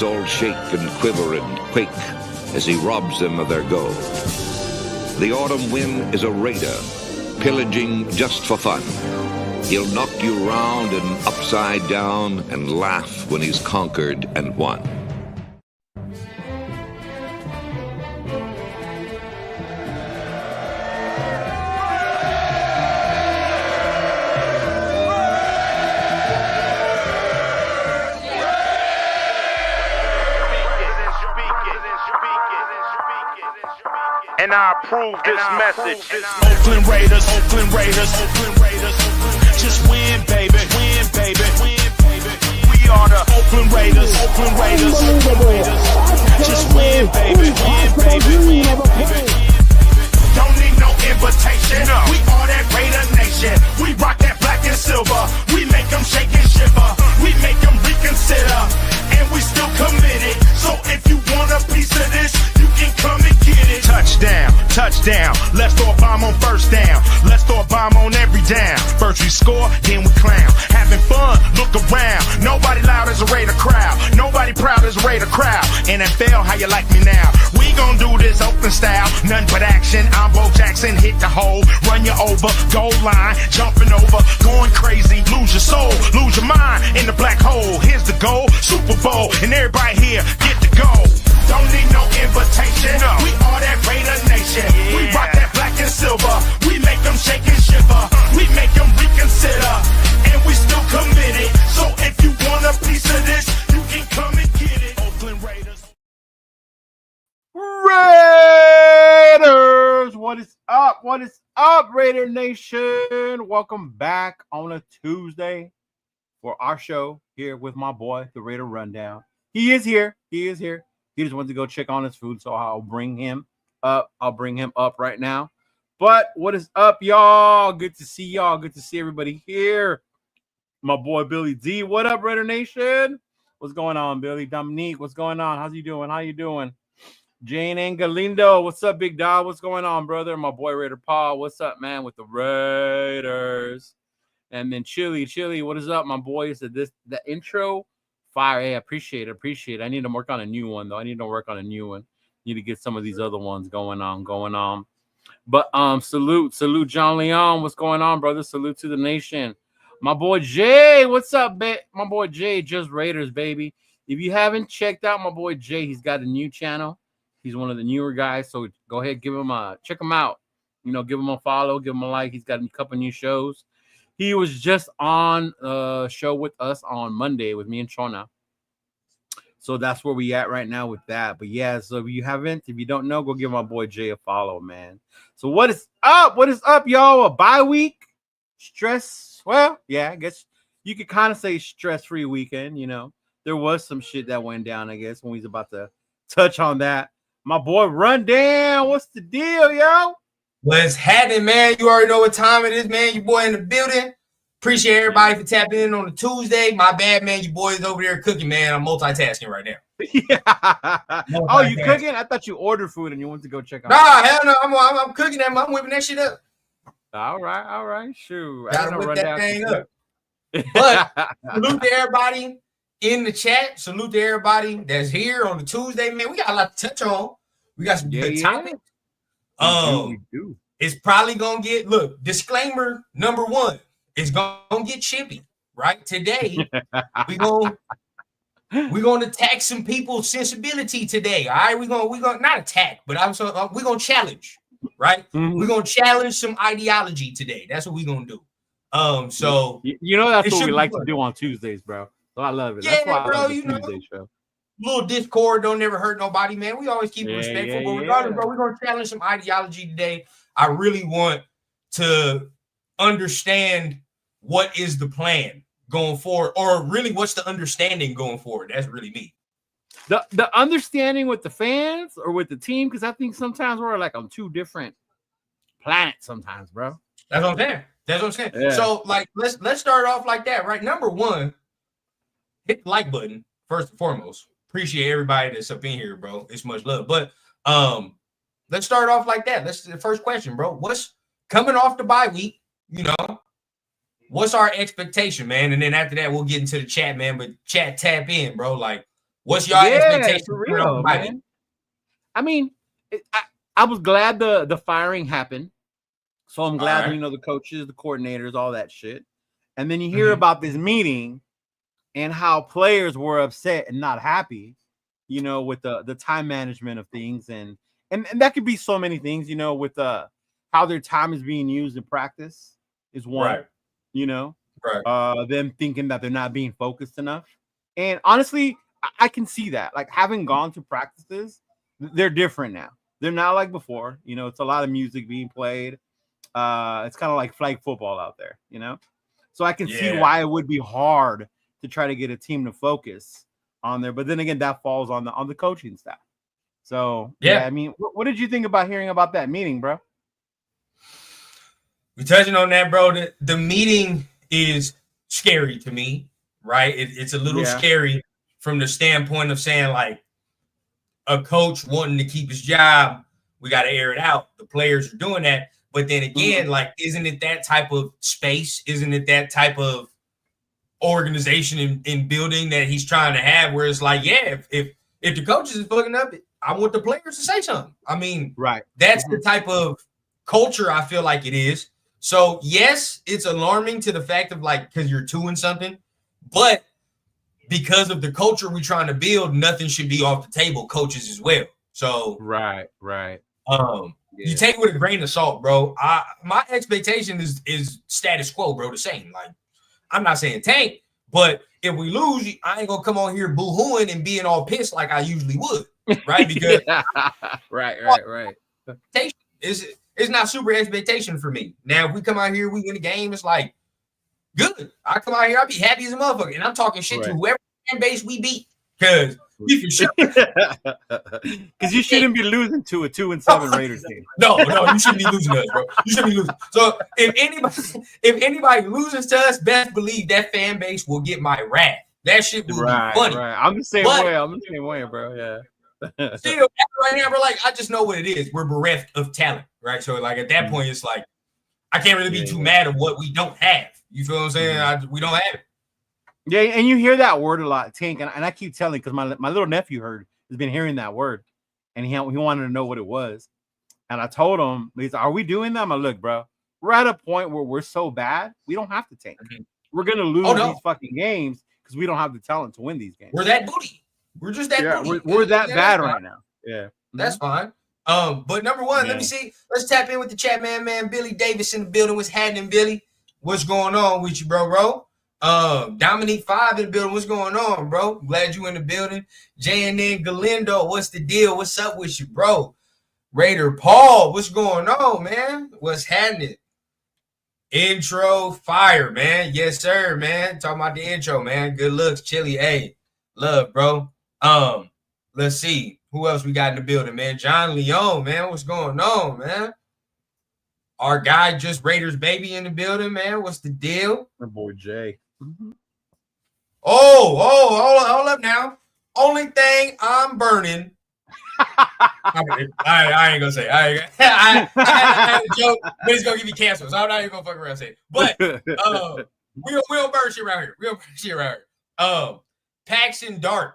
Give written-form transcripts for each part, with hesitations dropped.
eyes all shake and quiver and quake as he robs them of their gold. The autumn wind is a raider, pillaging just for fun. He'll knock you round and upside down and laugh when he's conquered and won. And I approve this message. Oakland Raiders, Oakland Raiders, Oakland Raiders. Just win, baby, win, baby, win, baby. We are the Oakland Raiders, Oakland Raiders, Oakland Raiders. Just win, baby, win, baby, win, baby. Don't need no invitation. No. We are that Raider Nation. We rock that black and silver. We make them shake and shiver. We make them reconsider. And we still committed. So if you want a piece of this, you can come and get it. Touchdown, touchdown. Let's throw a bomb on first down. Let's throw a bomb on every down. First we score, then we clown. Having fun, look around. Nobody loud as a Raider crowd. Nobody proud as a Raider crowd. NFL, how you like me now? We gon' do this open style. Nothing but action. I'm Bo Jackson, hit the hole. Run you over, goal line. Jumping over, going crazy. Lose your soul, lose your mind in the black hole. Here's the goal, Super Bowl. And everybody here, get to go. Don't need no invitation. No. We are that Raider Nation. Yeah. We rock that black and silver. We make them shake and shiver. We make them reconsider. And we still committed. So if you want a piece of this, you can come and get it. Oakland Raiders. Raiders! What is up? What is up, Raider Nation? Welcome back on a Tuesday for our show here with my boy, the Raider Rundown. He is here. He is here. He just wants to go check on his food, so I'll bring him up. I'll bring him up right now. But what is up, y'all? Good to see y'all. Good to see everybody here. My boy, Billy D. What up, Raider Nation? What's going on, Billy? Dominique, what's going on? How's you doing? How you doing? Jane and Galindo, what's up, big dog? What's going on, brother? My boy, Raider Paul, what's up, man, with the Raiders? And then Chili, what is up, my boy? So the intro, fire. Hey, appreciate it. I need to work on a new one, though. Need to get some of these other ones going on. But salute John Leon. What's going on, brother? Salute to the nation. My boy Jay, what's up, my boy Jay, just Raiders, baby. If you haven't checked out my boy Jay, he's got a new channel. He's one of the newer guys, so go ahead, check him out. You know, give him a follow, give him a like. He's got a couple new shows. He was just on a show with us on Monday with me and Shona. So that's where we at right now with that. But yeah, so if you don't know, go give my boy Jay a follow, man. So what is up? What is up, y'all? A bye week? Stress? Well, yeah, I guess you could kind of say stress-free weekend, you know. There was some shit that went down, I guess, when we was about to touch on that. My boy Rundown, what's the deal, yo? What's happening, man? You already know what time it is, man. Your boy in the building. Appreciate everybody for tapping in on a Tuesday. My bad, man. Your boy is over there cooking, man. I'm multitasking right now. Yeah. Oh, you cooking? I thought you ordered food and you went to go check out. Nah, hell no. I'm cooking that. I'm whipping that shit up. All right. Shoot. Gotta whip that thing up. But salute to everybody in the chat. Salute to everybody that's here on the Tuesday, man. We got a lot to touch on. We got some good topics. We do. It's probably gonna get disclaimer number one. It's gonna get chippy, right? Today, we're gonna attack some people's sensibility today. All right, we're gonna not attack, but we're gonna challenge, right? Mm-hmm. We're gonna challenge some ideology today. That's what we're gonna do. So you know that's what we like to do on Tuesdays, bro. So I love it. Yeah, that's why bro, I love the Tuesday show. Little discord don't never hurt nobody, man. We always keep it respectful, but regardless, bro, we're gonna challenge some ideology today. I really want to understand what is the plan going forward, or really what's the understanding going forward. That's really me. The understanding with the fans or with the team, because I think sometimes we're like on two different planets sometimes, bro. That's what I'm saying. Yeah. So let's start off like that, right? Number one, hit the like button first and foremost. Appreciate everybody that's up in here, bro. It's much love. But let's start off like that. That's the first question, bro. What's coming off the bye week? You know, what's our expectation, man? And then after that, we'll get into the chat, man. But chat, tap in, bro. Like, What's your expectation for real, man? I mean, I was glad the firing happened. So I'm glad that, the coaches, the coordinators, all that shit. And then you hear about this meeting and how players were upset and not happy, with the time management of things. And that could be so many things, with how their time is being used in practice is one, them thinking that they're not being focused enough. And honestly, I can see that. Like, having gone to practices, they're different now. They're not like before. It's a lot of music being played. It's kind of like flag football out there, so I can see why it would be hard to try to get a team to focus on there. But then again, that falls on the coaching staff. So I mean, what did you think about hearing about that meeting, bro? We touching on that, bro. The meeting is scary to me, right? It's a little scary from the standpoint of saying, like, a coach wanting to keep his job, we got to air it out. The players are doing that. But then again, like, isn't it that type of space? Isn't it that type of organization in building that he's trying to have, where it's like, if the coaches is fucking up, I want the players to say something. I mean, that's the type of culture I feel like it is. So yes, it's alarming to the fact of, like, because you're doing something, but because of the culture we're trying to build, nothing should be off the table. Coaches as well. So right. You take it with a grain of salt, bro. My expectation is status quo, bro. The same. Like, I'm not saying tank, but if we lose, I ain't gonna come on here boo-hooing and being all pissed like I usually would, right? Because right. It's not super expectation for me. Now, if we come out here, we win the game, it's like, good. I come out here, I'll be happy as a motherfucker, and I'm talking shit to whoever fan base we beat, because we can show. Because you shouldn't be losing to a 2-7 Raiders team. No, you shouldn't be losing to us, bro. You shouldn't be losing. So if anybody loses to us, best believe that fan base will get my wrath. That shit will be funny. Right. I'm the same way, bro. Yeah. Still, right now, bro, like, I just know what it is. We're bereft of talent, right? So, like, at that point, it's like, I can't really be too mad at what we don't have. You feel what I'm saying? We don't have it. Yeah, and you hear that word a lot, tank, and I keep telling, because my little nephew has been hearing that word, and he wanted to know what it was, and I told him, he's like, are we doing that? I'm like, look, bro, we're at a point where we're so bad, we don't have to tank. We're gonna lose these fucking games because we don't have the talent to win these games. We're that booty. We're just that booty. We're that bad right now. Yeah, that's fine. But number one, let me see. Let's tap in with the chat, man. Billy Davis in the building. What's happening, Billy? What's going on with you, bro? Dominique 5 in the building. What's going on, bro? Glad you in the building. JNN Galindo, what's the deal? What's up with you, bro? Raider Paul, what's going on, man? What's happening? Intro fire, man. Yes, sir, man. Talking about the intro, man. Good looks, chilly. Hey, love, bro. Let's see. Who else we got in the building, man? John Leon, man. What's going on, man? Our guy, just Raiders baby, in the building, man. What's the deal? My boy Jay. Hold up now. Only thing I'm burning. I ain't gonna say. I had a joke, but it's gonna give me cancer, so I'm not even gonna fuck around and say it. But we don't burn shit around here. Paxton Dart.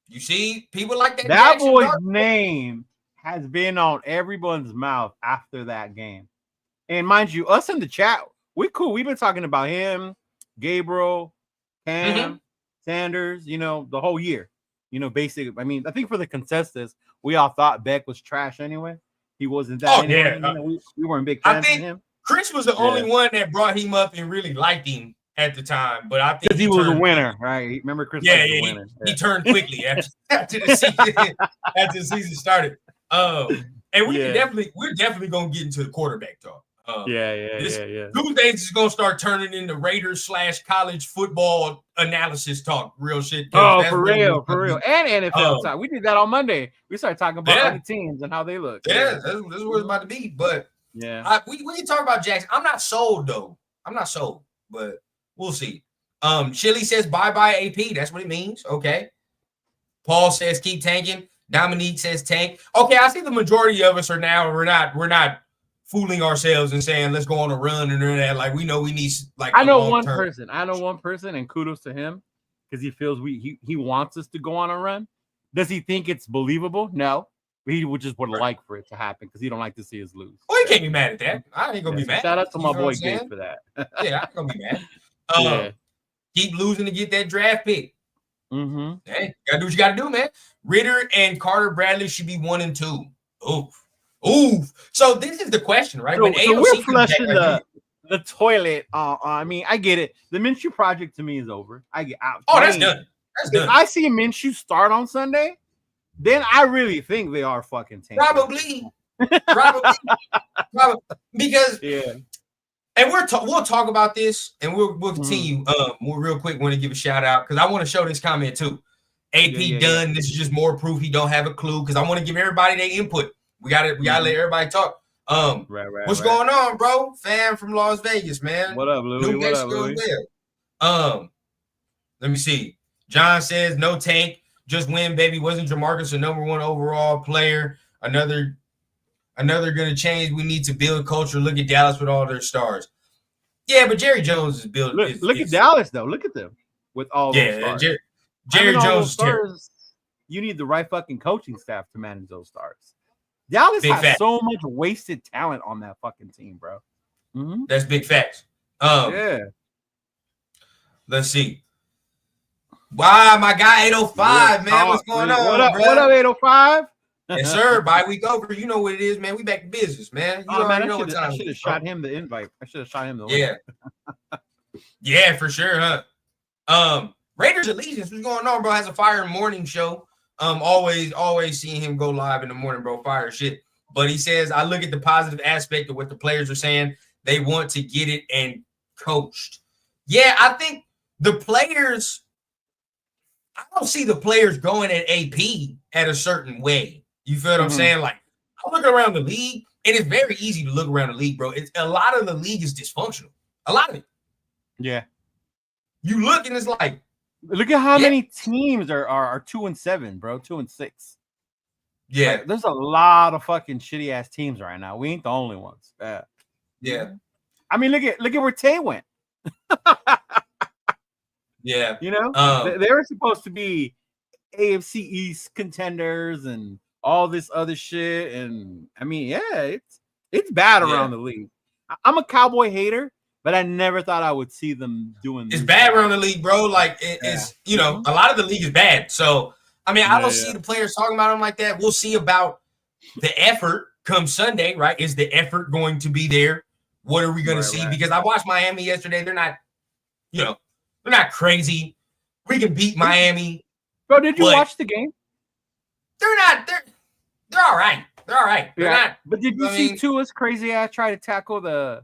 You see, people like that. That boy's name has been on everyone's mouth after that game. And mind you, us in the chat, we're cool. We've been talking about him, Gabriel, Cam, Sanders, the whole year. Basically, I mean, I think for the consensus, we all thought Beck was trash anyway. He wasn't that. We weren't big fans of him. Chris was the only one that brought him up and really liked him at the time. But I think because he was a winner, right? Remember Chris? He turned quickly after the season. After the season started. And we're definitely gonna get into the quarterback talk. Tuesdays is gonna start turning into Raiders / college football analysis talk, real shit. For real, and NFL talk. We did that on Monday. We started talking about other teams and how they look. Yeah, this is what it's about to be. But we can talk about Jackson. I'm not sold though. But we'll see. Chili says bye AP. That's what it means. Okay. Paul says keep tanking. Dominique says tank. Okay, I see the majority of us are now. We're not fooling ourselves and saying let's go on a run and that. Like we know we need like. I know one person, and kudos to him because he feels he wants us to go on a run. Does he think it's believable? No. He would just like for it to happen because he don't like to see us lose. Well, he can't be mad at that. I ain't gonna be mad. Shout out to my boy Gabe for that. Yeah, I ain't gonna be mad. Keep losing to get that draft pick. Mm-hmm. Hey, gotta do what you gotta do, man. Ritter and Carter Bradley should be 1 and 2. Oof. So this is the question, right? So we're flushing the toilet. I mean, I get it. The Minshew project to me is over. I get out. That's done. That's done. If I see Minshew start on Sunday, then I really think they are fucking tanking. Probably. Because and we'll talk about this and we'll continue. We'll real quick want to give a shout out because I want to show this comment too. AP done. This is just more proof he don't have a clue because I want to give everybody their input. We gotta let everybody talk. What's going on, bro? Fam from Las Vegas, man. What up, Louis? What up, Louis? Let me see. John says no tank, just win, baby. Wasn't Jamarcus a number 1 overall player? Another gonna change. We need to build culture. Look at Dallas with all their stars. Yeah, but Jerry Jones is building. Look at Dallas though. Look at them with all those stars. Jerry Jones stars. You need the right fucking coaching staff to manage those stars. Dallas has so much wasted talent on that fucking team, bro. Mm-hmm. That's big facts. Let's see. Wow, my guy 805, man. What's going on? What up, 805? Yes, sir. Bye week over. You know what it is, man. We back to business, man. I should have shot him the invite. I should have shot him the link. Yeah, for sure, huh? Raiders Allegiance, what's going on, bro? Has a fire morning show. Always seeing him go live in the morning, bro. Fire shit. But he says, I look at the positive aspect of what the players are saying. They want to get it and coached. Yeah, I think the players, I don't see the players going at AP at a certain way. You feel what I'm saying? Like, I look around the league, and it's very easy to look around the league, bro. It's a lot of the league is dysfunctional. A lot of it. Yeah. You look, and it's like, look at how many teams are 2-7, bro. 2-6. Yeah. Like, there's a lot of fucking shitty ass teams right now. We ain't the only ones. Yeah. I mean, look at where Tay went. Yeah. You know, they were supposed to be AFC East contenders and all this other shit. And I mean, it's bad around the league. I'm a Cowboy hater, but I never thought I would see them doing this. It's bad around the league, bro. Like, it's, you know, a lot of the league is bad. So, I mean, I don't see the players talking about them like that. We'll see about the effort come Sunday, right? Is the effort going to be there? What are we going to see? Because I watched Miami yesterday. They're not, you know, they're not crazy. We can beat Miami. Bro, did you watch the game? They're not. They're all right. They're all right. They're not. But did you see Tua's crazy ass try to tackle the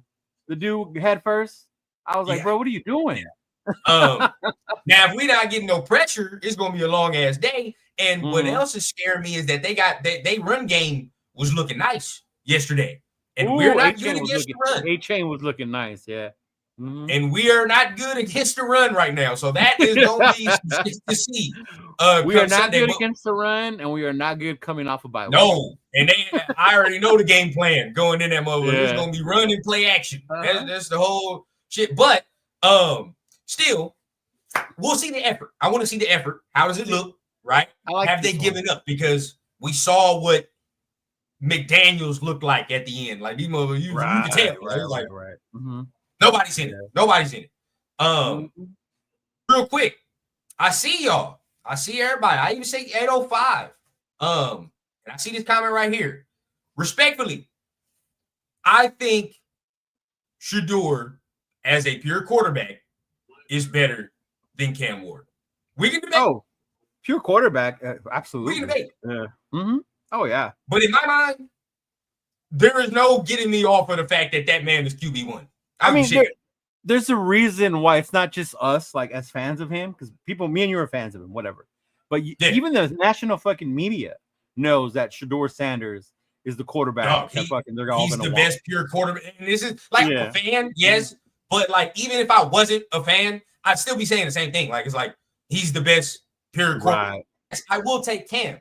dude head first? I was like, bro, what are you doing? Now, if we're not getting no pressure, it's gonna be a long ass day. And what else is scaring me is that they run game was looking nice yesterday, and we're not good against the run. A-Chain was looking nice, and we are not good against the run right now. So that is gonna be to see. We are not good against the run, and we are not good coming off a bye week. No, and I already know the game plan going in that motherfucker. It's gonna be run and play action. That's the whole shit. But still, we'll see the effort. I want to see the effort. How does it look? Right? Have they given up? Because we saw what McDaniels looked like at the end. Like these motherfuckers, you can tell. Right. Nobody's in it. Nobody's in it. Real quick, I see y'all. I see everybody. I even say 805. And I see this comment right here. Respectfully, I think Shedeur as a pure quarterback is better than Cam Ward. We can debate. Oh, pure quarterback, absolutely. We can debate. Yeah. Oh yeah. But in my mind, there is no getting me off of the fact that man is QB1. I mean, there's a reason why it's not just us, like as fans of him, because me and you are fans of him, whatever. But even the national fucking media knows that Shedeur Sanders is the quarterback. They're all he's the best pure quarterback. And this is like a fan, yes, but like even if I wasn't a fan, I'd still be saying the same thing. Like it's like he's the best pure quarterback. Right. I will take Cam,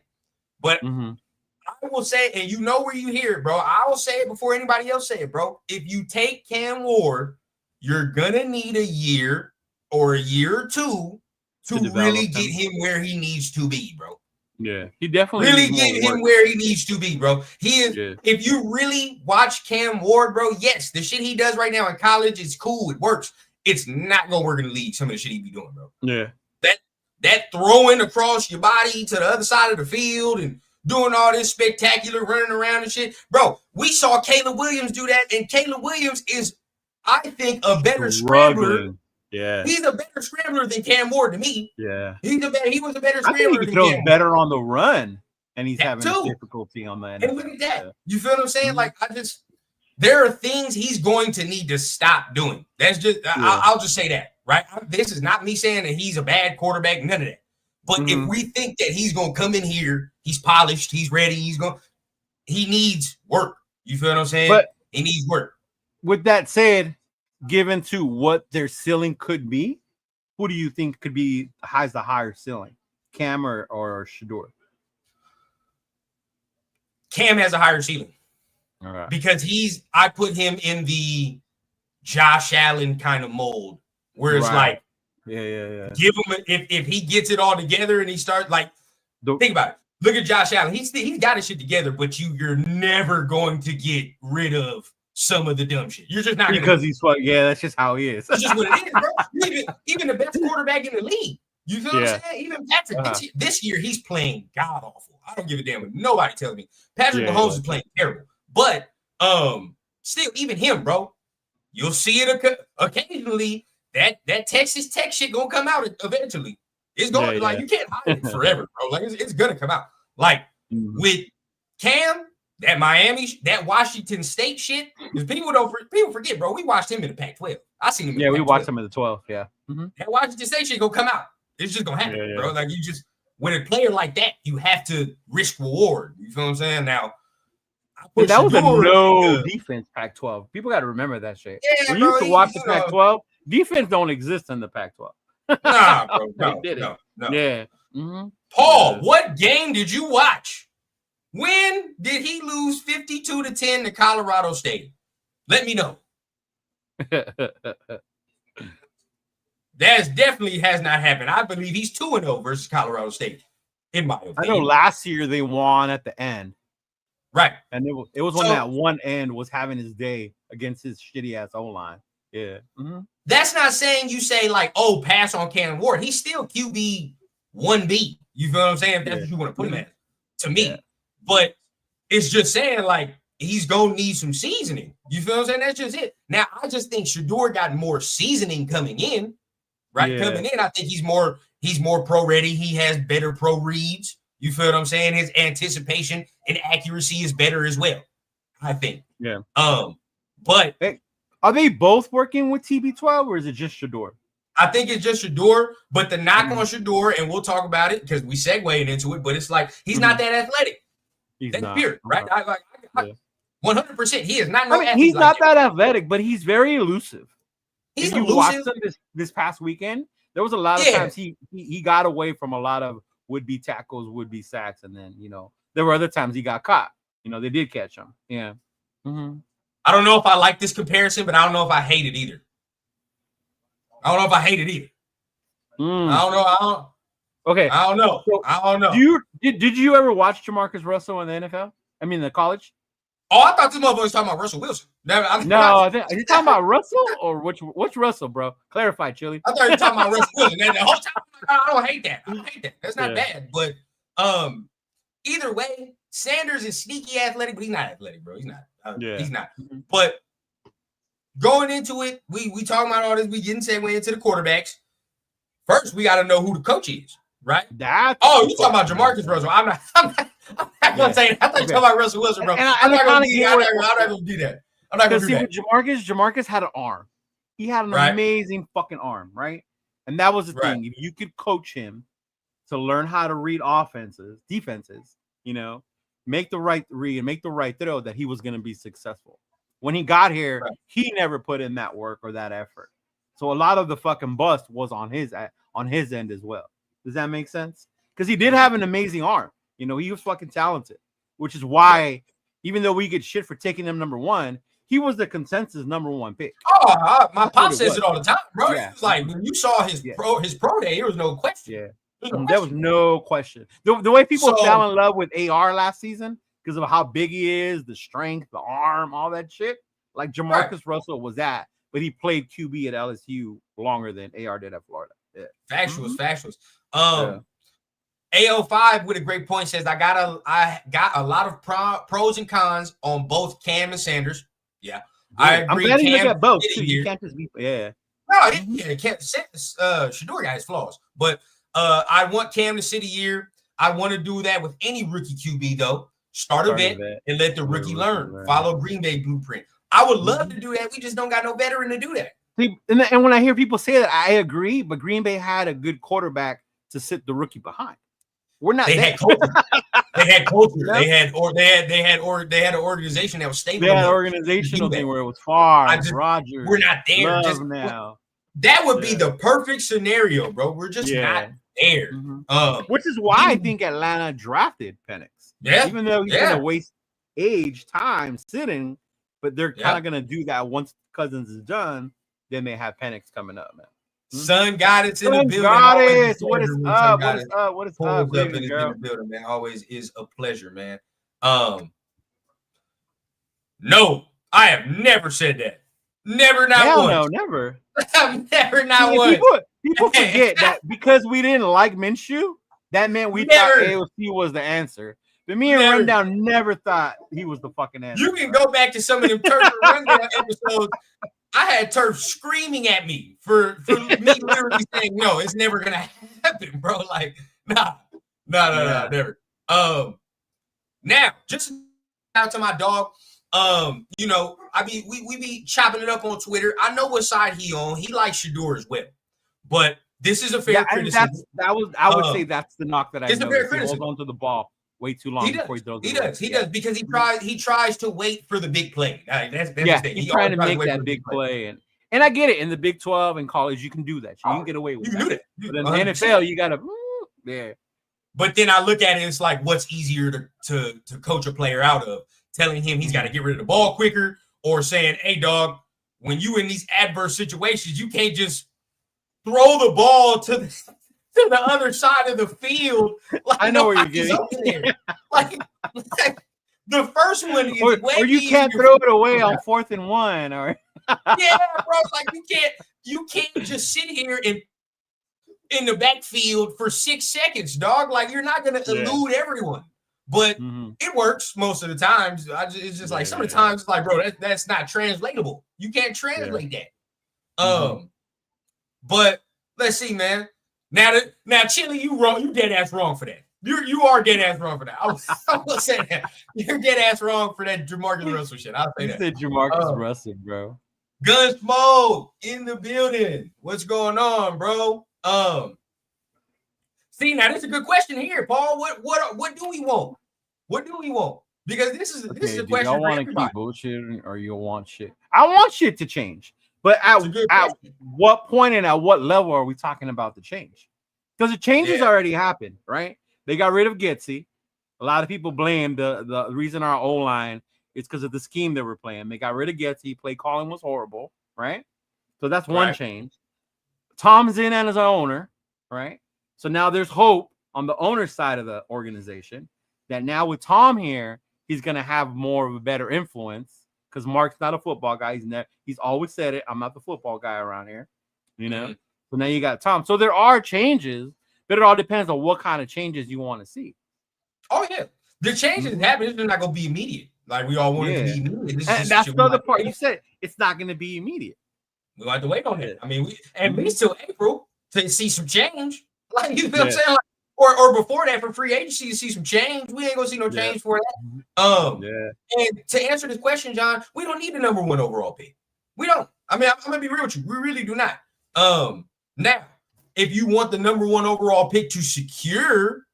but I will say, and you know where you hear it, bro. I will say it before anybody else say it, bro. If you take Cam Ward, you're gonna need a year or 2 to really get him where he needs to be, bro. Yeah, he definitely really get him where he needs to be, bro. He is. Yeah. If you really watch Cam Ward, bro, yes, the shit he does right now in college is cool. It works. It's not gonna work in the league. Some of the shit he be doing, bro. Yeah. That throwing across your body to the other side of the field and doing all this spectacular running around and shit, bro. We saw Caleb Williams do that, and Caleb Williams is, I think, a better scrambler. Yeah, he's a better scrambler than Cam Ward to me. Yeah, he was a better scrambler. I think he throws better on the run, and he's having difficulty on that. And look at that. Yeah. You feel what I'm saying? Like, there are things he's going to need to stop doing. That's just, I'll just say that, right? This is not me saying that he's a bad quarterback, none of that. But if we think that he's going to come in here, he's polished, he's ready, he needs work. You feel what I'm saying? But he needs work. With that said, given to what their ceiling could be, who do you think has the higher ceiling, Cam or Shedeur? Cam has a higher ceiling. All right. Because I put him in the Josh Allen kind of mold, where it's like, give him if he gets it all together and he starts think about it. Look at Josh Allen. He's got his shit together, but you're never going to get rid of some of the dumb shit. You're just not because he's that's just how he is. That's just what it is, bro. Even the best quarterback in the league. You feel what I'm saying? Even Patrick this year he's playing god awful. I don't give a damn what nobody tells me. Patrick Mahomes is playing terrible. But still, even him, bro, you'll see it occasionally. That Texas Tech shit gonna come out eventually. It's going you can't hide it forever, bro. Like it's gonna come out. Like with Cam, that Washington State shit. Because people forget, bro. We watched him in the Pac-12. I seen him. In the we Pac-12. watched him in the 12. Yeah, that Washington State shit gonna come out. It's just gonna happen, bro. Like with a player like that, you have to risk reward. You feel what I'm saying? Now. That was a no defense Pac-12. People got to remember that shit. Yeah, when you used to watch the Pac-12, defense don't exist in the Pac-12. Nah, bro. No. Yeah. Paul, what game did you watch? When did he lose 52-10 to Colorado State? Let me know. That definitely has not happened. I believe he's 2-0 versus Colorado State, in my opinion. I know last year they won at the end. Right. And it was when that one end was having his day against his shitty ass O-line. Yeah. That's not saying you say pass on Cam Ward. He's still QB 1B. You feel what I'm saying? If that's what you want to put him at, to me. Yeah. But it's just saying he's gonna need some seasoning. You feel what I'm saying? That's just it. Now I just think Shedeur got more seasoning coming in. Right? Yeah. Coming in, I think he's more pro ready. He has better pro reads. You feel what I'm saying? His anticipation and accuracy is better as well, I think. Yeah. But are they both working with TB12 or is it just Shedeur? I think it's just Shedeur, but the knock on Shedeur, and we'll talk about it because we segued into it, but it's he's not that athletic. That's not. Period, right? 100%. He is not no athlete. He's not that athletic, but he's very elusive. If you watched him this past weekend, there was a lot of times he got away from a lot of would-be tackles, would-be sacks, and then, there were other times he got caught. They did catch him. Yeah. I don't know if I like this comparison, but I don't know if I hate it either. I don't know. Okay. I don't know. So, I don't know. Did you ever watch Jamarcus Russell in the NFL? I mean, the college? Oh, I thought this motherfucker was talking about Russell Wilson. Are you talking about Russell or which Russell, bro? Clarify, Chili. I thought you were talking about Russell Wilson. And the whole time, I don't hate that. That's not bad. But either way, Sanders is sneaky athletic, but he's not athletic, bro. He's not. He's not. But going into it, we talking about all this. We getting segue into the quarterbacks. First, we got to know who the coach is, right? You talking about Jamarcus Russell? I'm not gonna say that. I thought you talking about Russell Wilson, bro. I'm not gonna do that. I'm not gonna do that. Jamarcus had an arm. He had an amazing fucking arm, right? And that was the thing. If you could coach him to learn how to read defenses, make the right read and make the right throw, that he was going to be successful. When he got here, he never put in that work or that effort. So a lot of the fucking bust was on his end as well. Does that make sense? Because he did have an amazing arm. He was fucking talented, which is why even though we get shit for taking him number one, he was the consensus number 1 pick. Oh, my pop says it all the time, bro. Yeah. He was like, when you saw his pro day, there was no question. Yeah. There was no question. The way people fell in love with AR last season because of how big he is, the strength, the arm, all that shit. Like Jamarcus Russell was that, but he played QB at LSU longer than AR did at Florida. Yeah. Factuals. AO5 with a great point says I got a lot of pros and cons on both Cam and Sanders. Yeah. I agree. I'm glad you look at both too. You can't just be No, can't. Shador got his flaws, but I want Cam to sit a year. I want to do that with any rookie QB though. Start a vet and let the rookie learn. Follow Green Bay blueprint. I would love to do that. We just don't got no veteran to do that. See, and when I hear people say that, I agree. But Green Bay had a good quarterback to sit the rookie behind. We're not. They had culture. They had culture. They had an organization that was stable. They had an organizational thing where it was Rodgers. We're not there. Love just now. That would be the perfect scenario, bro. We're just not there. Which is why I think Atlanta drafted Penix. Yeah. Even though he's going to waste time sitting, but they're kind of going to do that once Cousins is done. Then they have Penix coming up, man. Sun Goddess in the building. Goddess. What is up? What is up, baby girl? In the building, man. Always is a pleasure, man. No, I have never said that. Never, not once. No, never. I've never, not once. People forget that because we didn't like Minshew, that meant we thought AOC was the answer. But me and Rundown never thought he was the fucking answer. You can go back to some of them Turf Rundown episodes. I had Turf screaming at me for me literally saying, no, it's never going to happen, bro. Like, nah, never. Now, just out to my dog, you know, I mean, we be chopping it up on Twitter. I know what side he on. He likes Shador as well. But this is a fair criticism. I would say that's the knock that I it's noticed. A fair criticism. He holds onto the ball way too long before he throws it. He does because he tries to wait for the big play. That's his thing. He's trying to make that big play. And I get it. In the Big 12 and college, you can do that. You can get away with that. You can do that. But in the NFL, you got to But then I look at it, it's like, what's easier to coach a player out of? Telling him he's got to get rid of the ball quicker, or saying, hey, dog, when you in these adverse situations, you can't just throw the ball to the other side of the field. Like, I know where you're getting. Like the first one is or you can't throw it away on 4th and 1. Or yeah, bro. Like you can't just sit here in the backfield for 6 seconds, dog. Like you're not gonna elude everyone. But it works most of the times. It's just like some of the times it's like, bro, that's not translatable. You can't translate that. But let's see, man. Now, Chili, you wrong. You dead ass wrong for that. You are dead ass wrong for that. I will say that. You're dead ass wrong for that Jamarcus Russell shit. I'll say that. You said Jamarcus Russell, bro. Gun Smoke in the building. What's going on, bro? See, now this is a good question here, Paul. What do we want? What do we want? Because this is a question. Y'all want to keep bullshitting or you want shit? I want shit to change. But at what point and at what level are we talking about the change? Because the changes already happened, right? They got rid of Getsy. A lot of people blame the reason our O-line is because of the scheme that we're playing. They got rid of Getsy. Play calling was horrible, right? So that's one change. Tom's in as an owner, right? So now there's hope on the owner side of the organization that now with Tom here, he's going to have more of a better influence because Mark's not a football guy. He's always said it. I'm not the football guy around here, you know? So now you got Tom. So there are changes, but it all depends on what kind of changes you want to see. Oh, yeah. The changes happen. It's not going to be immediate. Like we all want it to be immediate. And that's the other part. You said it's not going to be immediate. We'll have to wait on it. I mean, at least till April to see some change. Like, you know what I'm saying? Like, or before that, for free agency to see some change. We ain't going to see no change for that. And to answer this question, John, we don't need the number 1 overall pick. We don't. I mean, I'm going to be real with you. We really do not. Now, if you want the number 1 overall pick to secure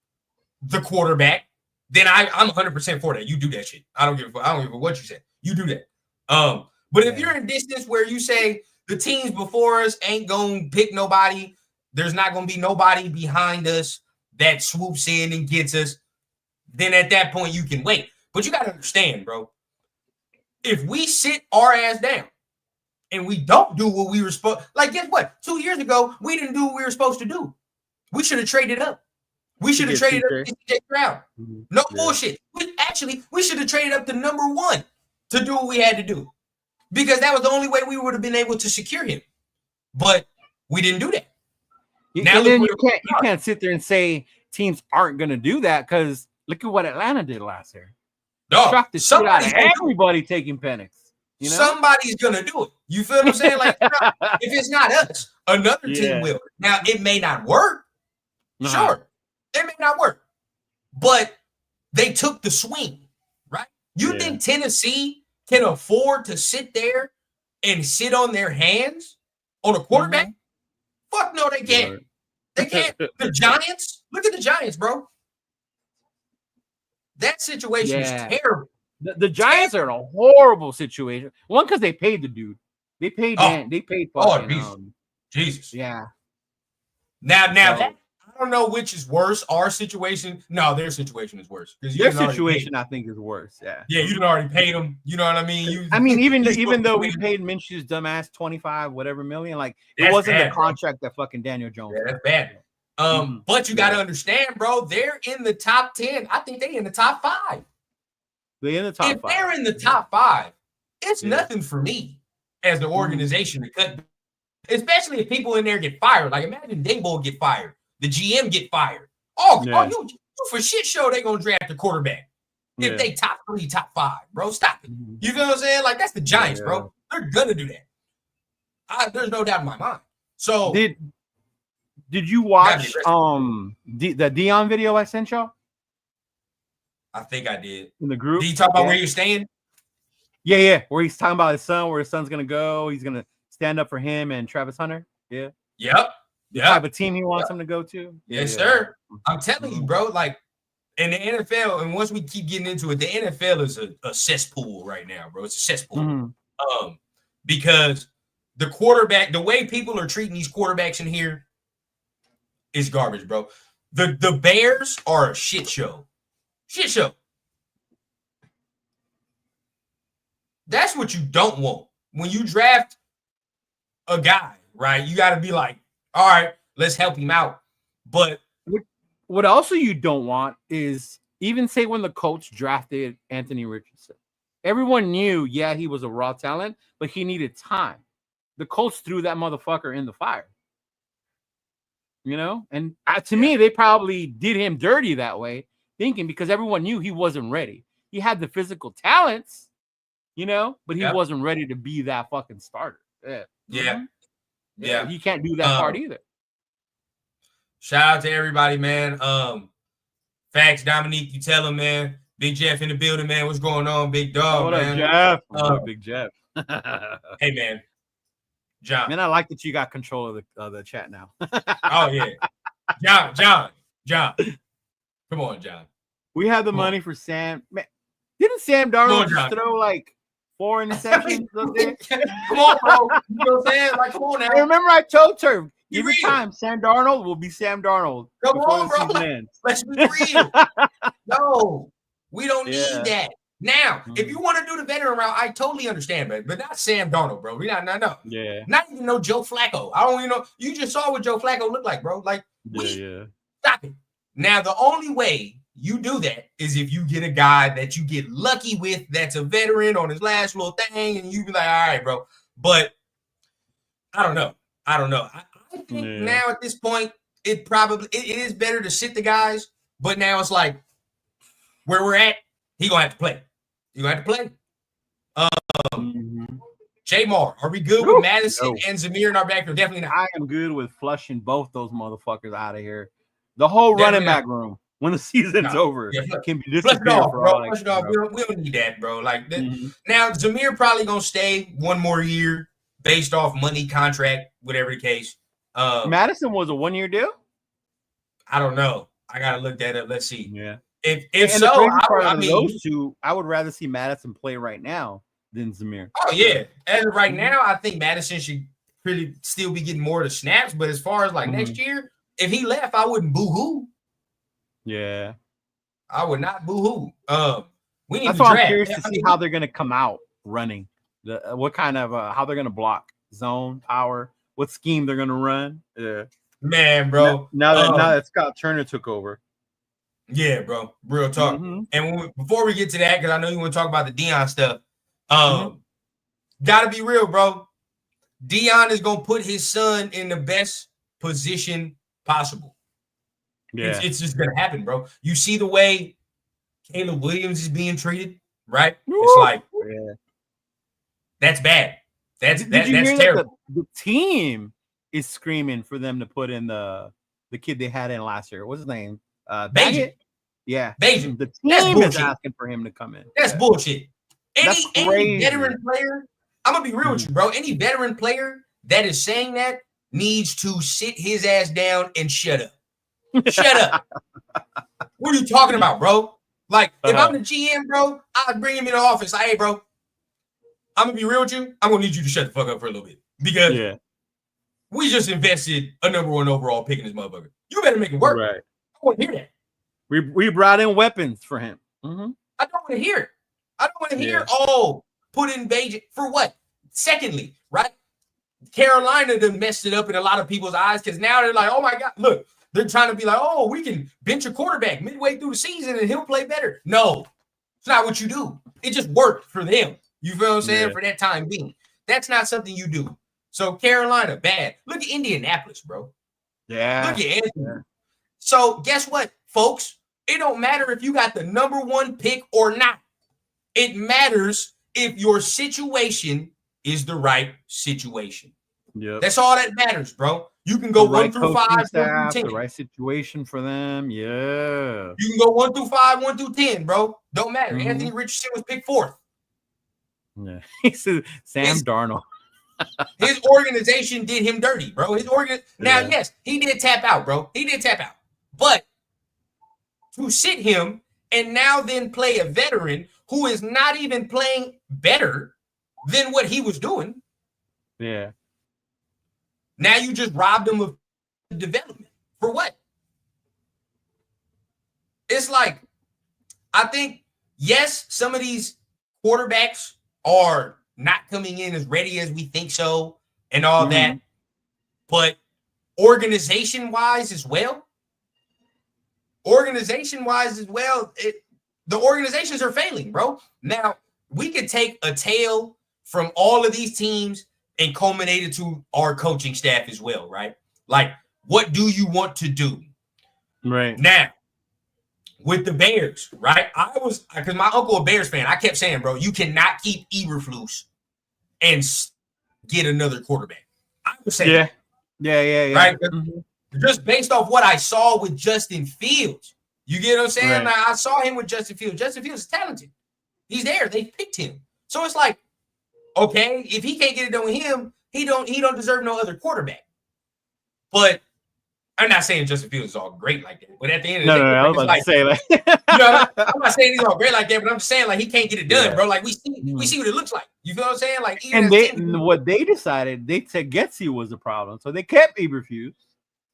the quarterback, then I'm 100% for that. You do that shit. I don't give a fuck what you said. You do that. But if you're in distance where you say the teams before us ain't going to pick nobody, there's not going to be nobody behind us that swoops in and gets us, then at that point you can wait. But you got to understand, bro, if we sit our ass down and we don't do what we were supposed, like, guess what? 2 years ago, we didn't do what we were supposed to do. We should have traded up. We should have traded up to CJ Stroud. No bullshit. We should have traded up to number 1 to do what we had to do, because that was the only way we would have been able to secure him. But we didn't do that. Now and then you can't sit there and say teams aren't going to do that, because look at what Atlanta did last year. Shocked the shit out of everybody taking Penix. You know? Somebody's gonna do it. You feel what I'm saying? Like, if it's not us, another team will. Now, it may not work. Sure, it may not work, but they took the swing, right? You think Tennessee can afford to sit there and sit on their hands on a quarterback? Fuck no, they can't. They can't. The Giants, look at the Giants, bro. That situation is terrible. The Giants are in a horrible situation. One, because they paid the dude. They paid fucking, Jesus. Yeah. Now that, I don't know which is worse. Our situation. No, their situation is worse. Their situation, I think, is worse. Yeah. Yeah, you done already paid them. You know what I mean? Even though we paid Minshew's dumbass 25 whatever million, like, it wasn't the contract that fucking Daniel Jones. Yeah, that's bad. But you got to understand, bro, they're in the top 10. I think they're in the top 5. They're in the top 5. If they're in the top 5, it's nothing for me as the organization to cut, especially if people in there get fired. Like, imagine Dingbo get fired, the GM get fired. You for shit show they gonna draft a quarterback if they top 3, top 5, bro. Stop it. You feel what I'm saying? Like, that's the Giants, bro. They're gonna do that. There's no doubt in my mind. So did you watch the Dion video I sent y'all? I think I did. In the group? Did you talk about where you're staying? Yeah. Where he's talking about his son, where his son's gonna go. He's gonna stand up for him and Travis Hunter. Yeah. Yep. The type of team he wants him to go to. Yes, sir. I'm telling you, bro. Like, in the NFL, and once we keep getting into it, the NFL is a cesspool right now, bro. It's a cesspool. Because the quarterback, the way people are treating these quarterbacks in here is garbage, bro. The Bears are a shit show. Shit show. That's what you don't want. When you draft a guy, right, you got to be like, all right, let's help him out. But what also you don't want is, even say when the Colts drafted Anthony Richardson, everyone knew, he was a raw talent, but he needed time. The Colts threw that motherfucker in the fire. You know? And to me, they probably did him dirty that way, thinking, because everyone knew he wasn't ready. He had the physical talents, you know, but he wasn't ready to be that fucking starter. Yeah. You can't do that part either. Shout out to everybody, man. Facts, Dominique, you tell him, man. Big Jeff in the building, man. What's going on, big dog, man? Jeff? Big Jeff. Hey, man. John. Man, I like that you got control of the chat now. Oh, yeah. John. Come on, John. We have the money for Sam. Man, didn't Sam Darnold just throw like 4 interceptions? Come on, bro. You know what I'm saying? Like, come on now. Hey, remember I told her, every time Sam Darnold will be Sam Darnold. Come on, bro. Let's be real. No, we don't need that. Now, if you want to do the veteran route, I totally understand, man. But not Sam Darnold, bro. We not. Yeah. Not even no Joe Flacco. I don't even know. You just saw what Joe Flacco looked like, bro. Like, stop it. Now, the only way you do that is if you get a guy that you get lucky with that's a veteran on his last little thing, and you be like, all right, bro. But I don't know. I think now at this point, it is better to sit the guys. But now it's like, where we're at, he gonna have to play. J-Mar, are we good with Madison and Zamir in our backfield? Definitely not. I am good with flushing both those motherfuckers out of here. The whole running back room, when the season's over, can be disappeared for all we don't need that, bro. Like, now Zamir probably gonna stay one more year based off money, contract, whatever the case. Madison was a 1-year deal? I don't know. I gotta look that up. Let's see. Yeah. If so, those two, I would rather see Madison play right now than Zamir. Oh yeah. As of right now, I think Madison should really still be getting more of the snaps. But as far as like next year, if he left, I wouldn't boo-hoo. Yeah. I would not boo-hoo. We need That's to why draft. I'm curious to see how they're gonna come out running, what kind of how they're gonna block zone power, what scheme they're gonna run. Yeah, man, bro. Now that Scott Turner took over. Yeah, bro. Real talk. Mm-hmm. And before we get to that, because I know you want to talk about the Deion stuff, gotta be real, bro. Deion is gonna put his son in the best position possible. Yeah, it's just gonna happen, bro. You see the way Caleb Williams is being treated, right? It's like, that's bad. That's terrible. The team is screaming for them to put in the kid they had in last year. What's his name? Bajan. Yeah, Bajan. The team is asking for him to come in. That's bullshit. Any veteran player, I'm gonna be real with you, bro. Any veteran player that is saying that needs to sit his ass down and shut up. Shut up. What are you talking about, bro? Like, if I'm the GM, bro, I'd bring him in the office. Like, hey, bro, I'm gonna be real with you. I'm gonna need you to shut the fuck up for a little bit because we just invested a #1 overall pick in this motherfucker. You better make it work. Right. I want to hear that. We brought in weapons for him. Mm-hmm. I don't want to hear it. I don't want to hear, put in Bajan for what? Secondly, right? Carolina done messed it up in a lot of people's eyes because now they're like, oh my God, look, they're trying to be like, oh, we can bench a quarterback midway through the season and he'll play better. No, it's not what you do. It just worked for them. You feel what I'm saying? For that time being. That's not something you do. So Carolina, bad. Look at Indianapolis, bro. Yeah. Look at Anthony. Yeah. So guess what, folks? It don't matter if you got the #1 pick or not. It matters if your situation is the right situation. Yeah, that's all that matters, bro. You can go 1 through 5, staff, 1 through 10. The right situation for them. Yeah. You can go 1 through 5, 1 through 10, bro. Don't matter. Mm-hmm. Anthony Richardson was picked 4th. Yeah. He said Sam Darnold. His organization did him dirty, bro. Now, yes, he did tap out, bro. He did tap out. But to sit him and now then play a veteran who is not even playing better than what he was doing. Yeah. Now you just robbed him of development. For what? It's like, I think, yes, some of these quarterbacks are not coming in as ready as we think so and all that. But organization-wise as well, the organizations are failing, bro. Now, we could take a tale from all of these teams and culminate it to our coaching staff as well, right? Like, what do you want to do? Right. Now, with the Bears, right? Because my uncle a Bears fan, I kept saying, bro, you cannot keep Eberflus and get another quarterback. I was saying Yeah. Right? Just based off what I saw with Justin Fields. You get what I'm saying? Right. I saw him with Justin Fields. Justin Fields is talented. He's there. They picked him. So it's like, okay, if he can't get it done with him, he don't deserve no other quarterback. But I'm not saying Justin Fields is all great like that. But at the end of the day, I was about to say like, I'm not saying he's all great like that, but I'm just saying like he can't get it done, bro. Like we see what it looks like. You feel what I'm saying? Like, what they decided, they said Getsy was the problem, so they kept Eberflus.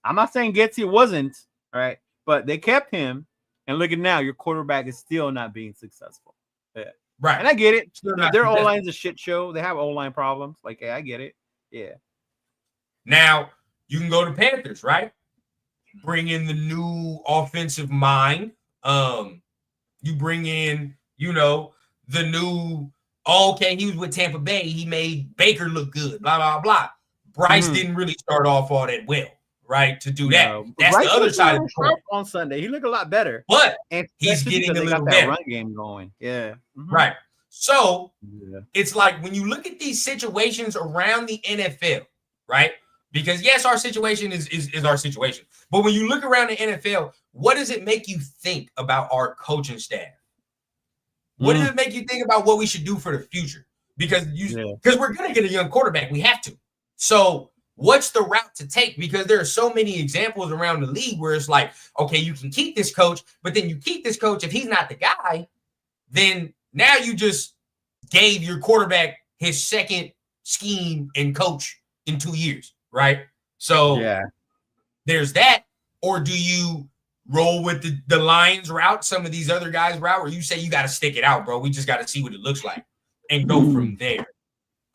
I'm not saying Getsy wasn't, right? But they kept him, and look at now, your quarterback is still not being successful. Yeah. Right. And I get it. Their O-line's a shit show. They have O-line problems. Like, hey, I get it. Yeah. Now, you can go to Panthers, right? Bring in the new offensive mind. You bring in, the new, he was with Tampa Bay. He made Baker look good, blah, blah, blah. Bryce didn't really start off all that well. Right, to do that. No, that's Bryce the other side of the coin. On Sunday, he looked a lot better, but and he's getting a little got better. That run game going, Right. So it's like when you look at these situations around the NFL, right? Because yes, our situation is our situation, but when you look around the NFL, what does it make you think about our coaching staff? What does it make you think about what we should do for the future? Because we're gonna get a young quarterback, we have to. So what's the route to take? Because there are so many examples around the league where it's like, okay, you can keep this coach, but then you keep this coach. If he's not the guy, then now you just gave your quarterback his second scheme and coach in 2 years, right? So there's that. Or do you roll with the Lions route, some of these other guys' route, where you say you got to stick it out, bro? We just got to see what it looks like. and go from there.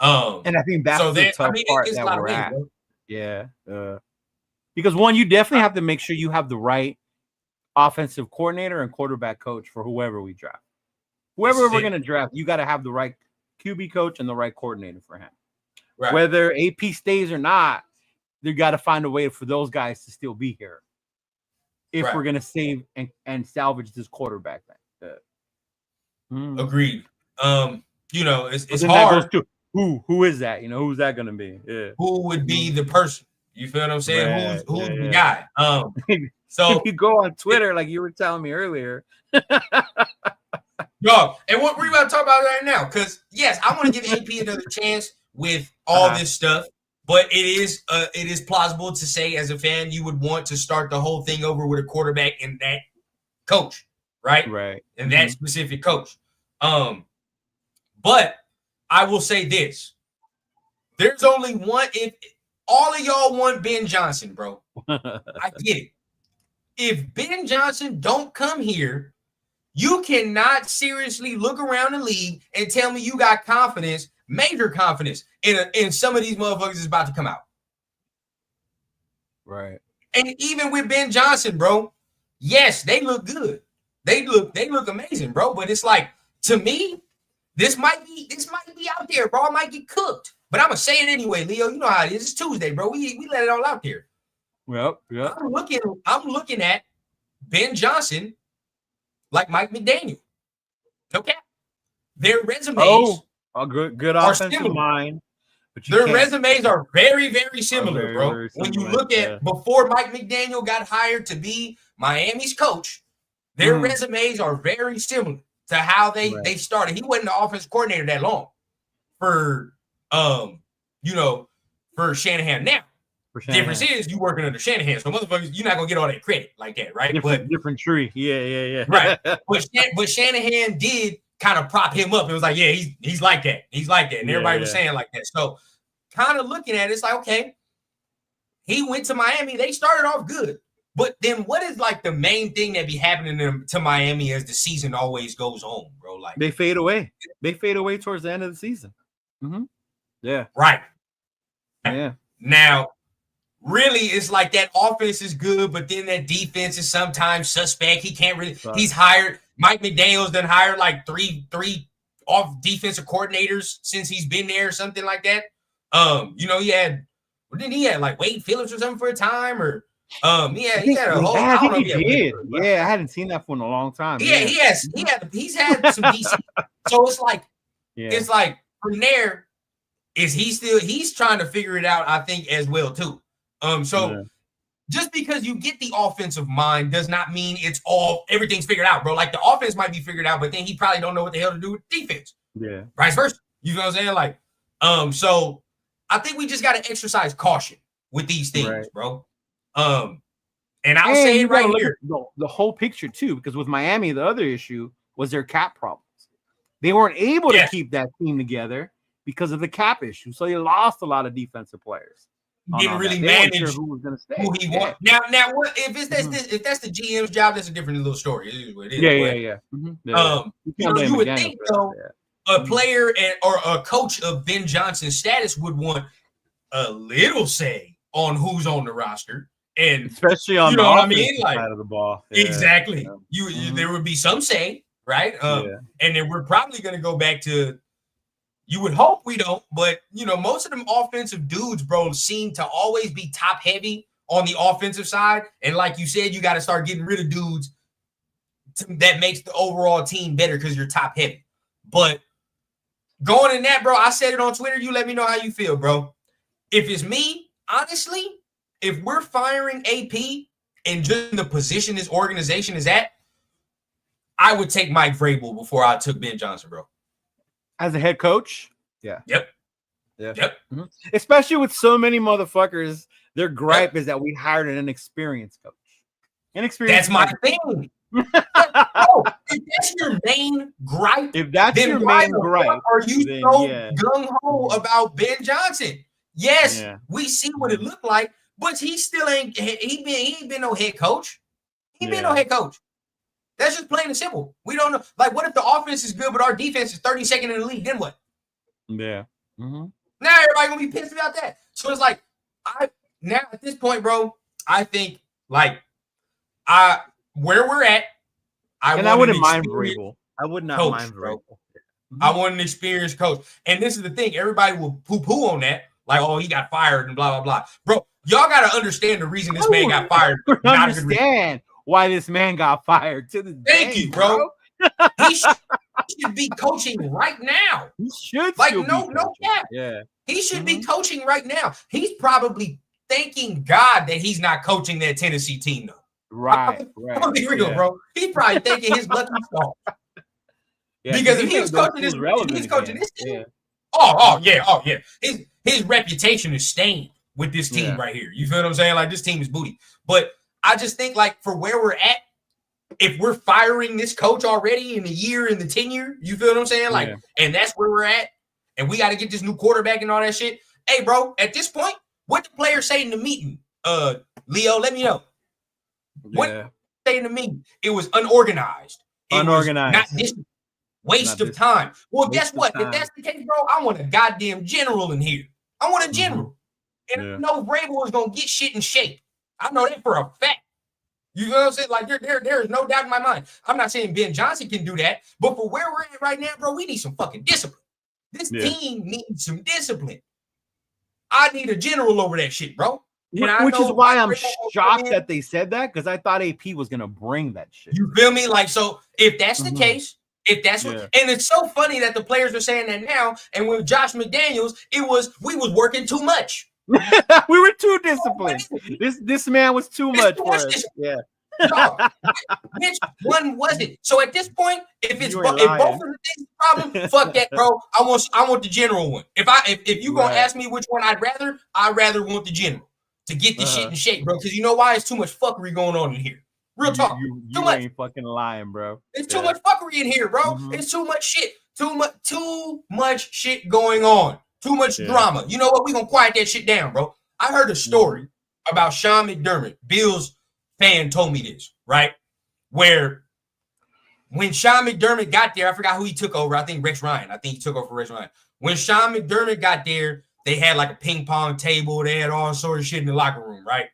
And I think that's the tough part that we're at. Bro. Yeah. Because one, you definitely have to make sure you have the right offensive coordinator and quarterback coach for whoever we draft. Whoever we're going to draft, you got to have the right QB coach and the right coordinator for him. Right. Whether AP stays or not, you got to find a way for those guys to still be here if we're going to save and salvage this quarterback. Agreed. You know, it's hard. Who is that? You know, who's that going to be? Yeah. Who would be the person? You feel what I'm saying? Who's the guy? So you go on Twitter like you were telling me earlier. Yo, and what we're about to talk about right now, because yes, I want to give AP another chance with all this stuff, but it is plausible to say as a fan you would want to start the whole thing over with a quarterback and that coach, right? Right. And that specific coach. But I will say this: there's only one. If all of y'all want Ben Johnson, bro, I get it. If Ben Johnson don't come here, you cannot seriously look around the league and tell me you got confidence, major confidence, in some of these motherfuckers is about to come out. Right. And even with Ben Johnson, bro, yes, they look good. They look amazing, bro. But it's like, to me, this might be out there, bro. I might get cooked. But I'm gonna say it anyway, Leo. You know how it is. It's Tuesday, bro. We let it all out there. Well, yeah. I'm looking at Ben Johnson like Mike McDaniel. Okay. Their resumes good offensive mind. But their resumes are very, very similar, bro. Very similar, when you look at before Mike McDaniel got hired to be Miami's coach, their resumes are very similar to how they started. He wasn't the offensive coordinator that long for for Shanahan. Now, difference is you working under Shanahan, so motherfuckers, you're not gonna get all that credit like that, right? Different tree. Yeah. Right. But Shanahan did kind of prop him up. It was like, yeah, he's like that. He's like that. And everybody was saying like that. So kind of looking at it, it's like, okay, he went to Miami. They started off good. But then what is like the main thing that be happening to Miami as the season always goes on, bro? Like they fade away. They fade away towards the end of the season. Yeah. Right. Yeah. Now, really, it's like that offense is good, but then that defense is sometimes suspect. He can't really. He's hired. Mike McDaniel's done hired like three off defensive coordinators since he's been there or something like that. He had like Wade Phillips or something for a time, or he had a whole. I think he did. Yeah, I hadn't seen that for in a long time. Yeah, he's had some decent. So it's like, it's like from there, he's trying to figure it out, I think, as well too. Just because you get the offensive mind does not mean everything's figured out, bro. Like the offense might be figured out, but then he probably don't know what the hell to do with defense. Yeah. Vice versa. You know what I'm saying? Like, so I think we just got to exercise caution with these things, bro. And I'll say it right here. The whole picture too, because with Miami, the other issue was their cap problems. They weren't able to keep that team together because of the cap issue. So they lost a lot of defensive players. Didn't really manage who was going to stay. Who he want. Now, what if that's the GM's job? That's a different little story. It is what it is. You would think though, a player or a coach of Ben Johnson's status would want a little say on who's on the roster, and especially on the offensive side of the ball. Exactly. There would be some say, right? And then we're probably going to go back to. You would hope we don't, but, most of them offensive dudes, bro, seem to always be top heavy on the offensive side. And like you said, you got to start getting rid of dudes that makes the overall team better because you're top heavy. But going in that, bro, I said it on Twitter. You let me know how you feel, bro. If it's me, honestly, if we're firing AP and just in the position this organization is at, I would take Mike Vrabel before I took Ben Johnson, bro. As a head coach? Yeah. Yep. Especially with so many motherfuckers, their gripe is that we hired an inexperienced coach. That's my thing. If that's your main gripe, are you so gung-ho about Ben Johnson? Yes, we see what it looked like, but he still ain't been no head coach. He been no head coach. That's just plain and simple. We don't know. Like, what if the offense is good, but our defense is 32nd in the league? Then what? Yeah. Now everybody gonna be pissed about that. So it's like now at this point, bro, I think like where we're at, I wouldn't mind Vrabel. I would not mind Vrabel. I want an experienced coach. And this is the thing. Everybody will poo-poo on that. Like, oh, he got fired and blah, blah, blah. Bro, y'all got to understand the reason this man got fired. Understand why this man got fired to the Thank you, bro. He should be coaching right now. He should. Like, no cap. Yeah. He should be coaching right now. He's probably thanking God that he's not coaching that Tennessee team, though. Right. I'm gonna be real, bro. He's probably thanking his lucky stars. Because if he was coaching this, team, oh yeah. His reputation is stained with this team right here. You feel what I'm saying? Like, this team is booty. But I just think, like, for where we're at, if we're firing this coach already in the year, in the tenure, you feel what I'm saying? Like, and that's where we're at, and we got to get this new quarterback and all that shit. Hey, bro, at this point, what the players say in the meeting? Leo, let me know. What they say in the meeting? It was unorganized. Not disciplined. Waste of time. Well, guess what? If that's the case, bro, I want a goddamn general in here. I want a general. And I know Vrabel is going to get shit in shape. I know that for a fact. You know what I'm saying? Like, there is no doubt in my mind. I'm not saying Ben Johnson can do that, but for where we're at right now, bro, we need some fucking discipline. This team needs some discipline. I need a general over that shit, bro. Which is why I'm shocked that they said that, because I thought AP was going to bring that shit. You feel me? Like, so if that's the case, if that's what, and it's so funny that the players are saying that now, and with Josh McDaniels, we was working too much. We were too disciplined. This man was too much for us. Yeah. No, which one was it? So at this point, if both of the things problem, fuck that, bro. I want the general one. If you gonna ask me which one I'd rather want the general to get this shit in shape, bro. Because you know why? It's too much fuckery going on in here. Real talk. You too much. Ain't fucking lying, bro. It's too much fuckery in here, bro. It's too much shit. Too much shit going on. Too much drama. You know what? We gonna quiet that shit down, bro. I heard a story about Sean McDermott. Bills fan told me this, right? Where when Sean McDermott got there, I forgot who he took over. I think Rex Ryan. I think he took over for Rex Ryan. When Sean McDermott got there, they had like a ping pong table. They had all sorts of shit in the locker room, right?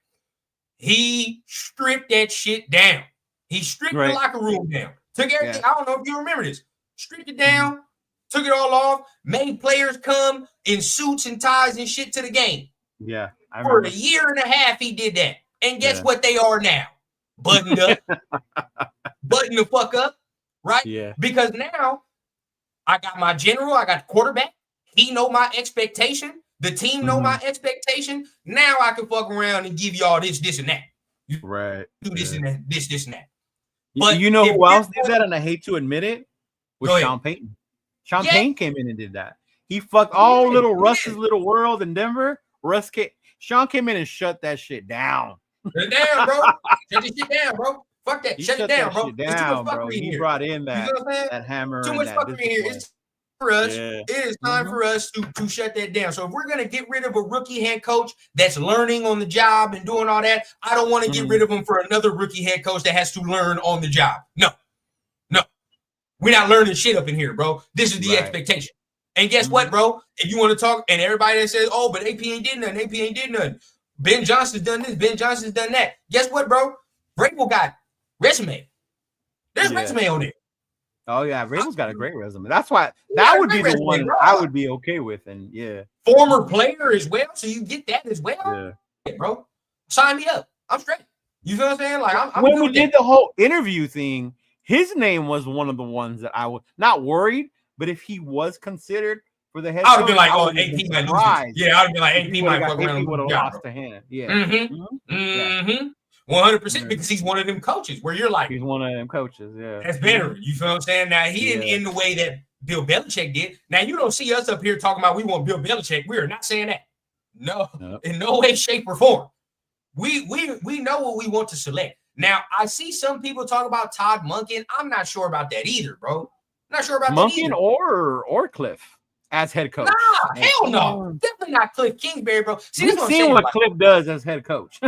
He stripped that shit down. He stripped the locker room down. Took everything. I don't know if you remember this. Stripped it down, took it all off, made players come in suits and ties and shit to the game. Yeah. For a year and a half, he did that. And guess what they are now? Buttoned up. Button the fuck up, right? Yeah. Because now I got my general, I got the quarterback. He know my expectation. The team know my expectation. Now I can fuck around and give y'all this, and that. Right. Do this and that, this, and that. But you know who else did that, and I hate to admit it, was Sean Payton. Sean Payton came in and did that. He fucked all little Russ's little world in Denver. Sean came in and shut that shit down. Shut it down, bro. Shut this shit down, bro. Fuck that. Shut it down, bro. It's too much fuckery in here. He brought in that hammer. Too much fuckery in here. It's for us. It is time for us to shut that down. So if we're gonna get rid of a rookie head coach that's learning on the job and doing all that, I don't want to get rid of him for another rookie head coach that has to learn on the job. No. We're not learning shit up in here, bro. This is the expectation. And guess what, bro? If you want to talk, and everybody that says, oh, but AP ain't did nothing. Ben Johnson's done this. Ben Johnson's done that. Guess what, bro? Vrabel got resume. There's resume on it. Oh, yeah. Vrabel's got a great resume. That's why that would be the one I would be okay with. And former player as well. So you get that as well. Yeah, bro. Sign me up. I'm straight. You feel what I'm saying? Like, I'm when we did the whole interview thing, his name was one of the ones that I was not worried, but if he was considered for the head, I would have been like, oh, AP might lose. Yeah, I would have been like, AP might fuck around. He would have lost to him. Yeah. 100% because he's one of them coaches where you're like, he's one of them coaches. Yeah. That's better. You feel what I'm saying? Now, he didn't end the way that Bill Belichick did. Now, you don't see us up here talking about we want Bill Belichick. We are not saying that. No, in no way, shape, or form. We know what we want to select. Now, I see some people talk about Todd Monken. I'm not sure about that either, bro. Not sure about Monken that either. or Cliff as head coach. Nah, hell no. Definitely not Cliff Kingsbury, bro. See, we've seen what Cliff does as head coach.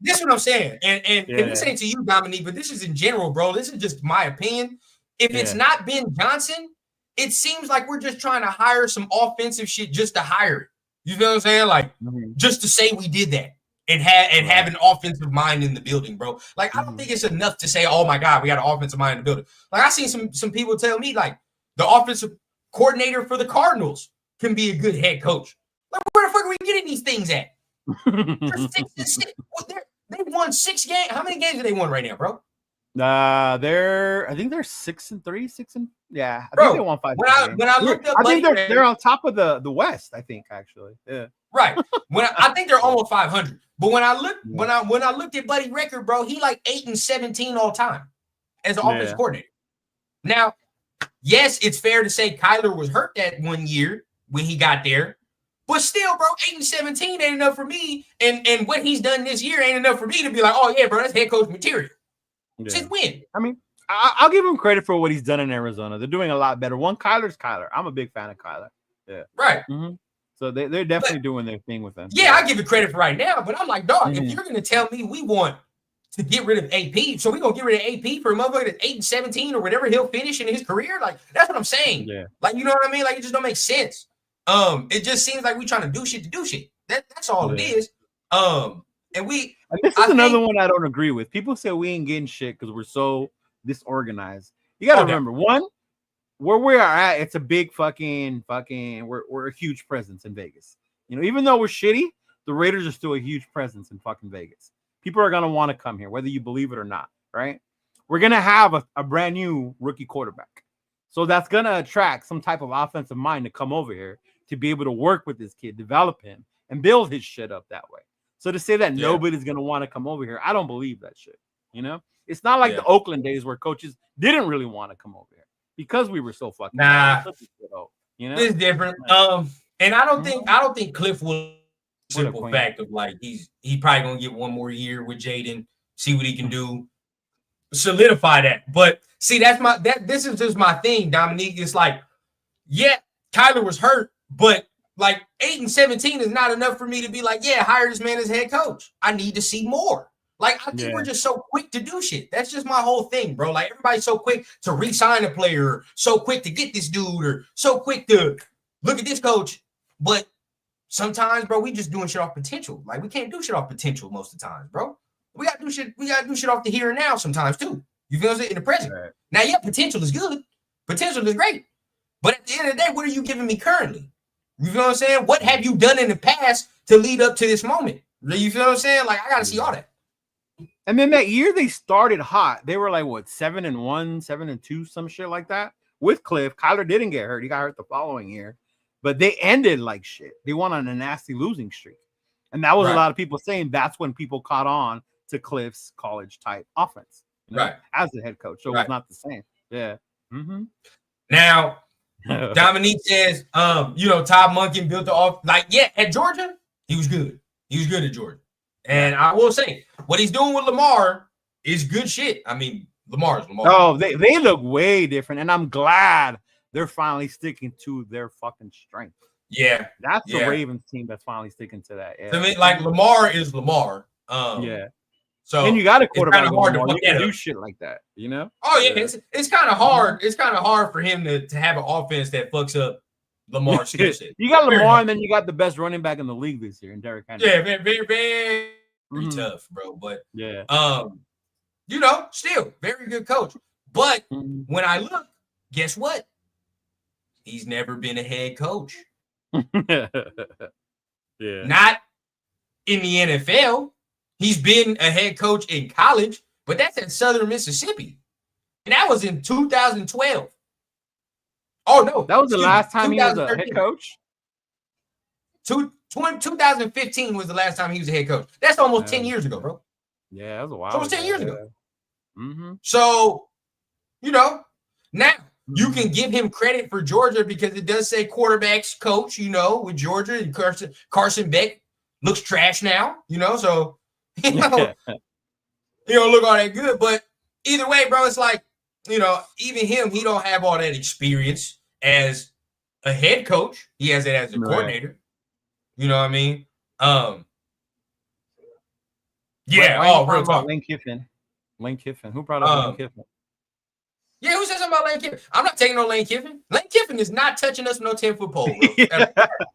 This is what I'm saying. And this ain't to you, Dominique, but this is in general, bro. This is just my opinion. If it's not Ben Johnson, it seems like we're just trying to hire some offensive shit just to hire it. You know what I'm saying? Like, just to say we did that and have an offensive mind in the building, bro. Like, I don't think it's enough to say, oh my God, we got an offensive mind in the building. Like, I seen some people tell me, like, the offensive coordinator for the Cardinals can be a good head coach. Like, where the fuck are we getting these things at? They're 6-6. They won 6 games. How many games have they won right now, bro? I think they're 6-3, yeah. I Bro, think they won 5. When I looked up, I think they're on top of the West. I think actually, yeah. Right. I think they're almost 500. But when I looked at Buddy record, bro, he like 8-17 all time as an offensive coordinator. Now, yes, it's fair to say Kyler was hurt that 1 year when he got there, but still, bro, 8-17 ain't enough for me. And what he's done this year ain't enough for me to be like, oh yeah, bro, that's head coach material. Yeah. Since when? I mean, I'll give him credit for what he's done in Arizona. They're doing a lot better. Kyler's Kyler. I'm a big fan of Kyler. Yeah. Right. So they're definitely doing their thing with them. Yeah, I give it credit for right now, but I'm like, dog, if you're gonna tell me we want to get rid of AP, so we're gonna get rid of AP for a motherfucker that's 8-17 or whatever he'll finish in his career. Like, that's what I'm saying. Yeah. Like, you know what I mean? Like, it just don't make sense. It just seems like we're trying to do shit to do shit. That's all it is. And this is another one I don't agree with. People say we ain't getting shit because we're so disorganized. You gotta remember, one, where we are at, it's a big fucking we're a huge presence in Vegas. You know, even though we're shitty, the Raiders are still a huge presence in fucking Vegas. People are gonna want to come here, whether you believe it or not, right? We're gonna have a brand new rookie quarterback. So that's gonna attract some type of offensive mind to come over here to be able to work with this kid, develop him, and build his shit up that way. So to say that nobody's going to want to come over here, I don't believe that shit. You know, it's not like the Oakland days where coaches didn't really want to come over here because we were so fucking. Nah, you know, it's different. And I don't think Cliff will. Simple fact of like he probably gonna get one more year with Jaden, see what he can do, solidify that. But see, this is just my thing, Dominique. It's like, yeah, Kyler was hurt, but like 8-17 is not enough for me to be like, yeah, hire this man as head coach. I need to see more. Like, I think we're just so quick to do shit. That's just my whole thing, bro. Like, everybody's so quick to re-sign a player, or so quick to get this dude, or so quick to look at this coach. But sometimes, bro, we just doing shit off potential. Like, we can't do shit off potential most of the times, bro. We gotta do shit off the here and now sometimes too. You feel what I'm saying? In the present. Right. Now, yeah, potential is good. Potential is great. But at the end of the day, what are you giving me currently? You feel what I'm saying? What have you done in the past to lead up to this moment? You feel what I'm saying? Like, I got to see all that. And then that year they started hot. They were like, what, 7-1, 7-2, some shit like that with Cliff. Kyler didn't get hurt. He got hurt the following year. But they ended like shit. They went on a nasty losing streak. And that was a lot of people saying that's when people caught on to Cliff's college-type offense. You know, as the head coach. So it was not the same. Yeah. Now, Dominique says, Todd Monken built the off. Like, yeah, at Georgia, he was good. He was good at Georgia. And I will say, what he's doing with Lamar is good shit. I mean, Lamar's Lamar. Oh, they look way different. And I'm glad they're finally sticking to their fucking strength. Yeah. That's the Ravens team that's finally sticking to that. Yeah. I mean, like, Lamar is Lamar. So and you got a quarterback hard to do shit like that, you know? Oh yeah, it's kind of hard. It's kind of hard for him to have an offense that fucks up Lamar's skill set. You got Lamar, and then you got the best running back in the league this year, in Derrick Henry. Yeah, very tough, bro. But still very good coach. But when I look, guess what? He's never been a head coach. Not in the NFL. He's been a head coach in college, but that's at Southern Mississippi. And that was in 2012. Oh, no. That was the last time he was a head coach? 2015 was the last time he was a head coach. That's almost 10 years ago, bro. Yeah, that was a while. So almost 10 years ago. So, now you can give him credit for Georgia because it does say quarterbacks coach, with Georgia. And Carson Beck looks trash now, so... he don't look all that good, but either way, bro, it's like, even him, he don't have all that experience as a head coach. He has it as a coordinator. You know what I mean? Real talk. Lane Kiffin. Who brought up Lane Kiffin? Yeah, who said something talking about Lane Kiffin. I'm not taking no Lane Kiffin. Lane Kiffin is not touching us with no 10-foot pole.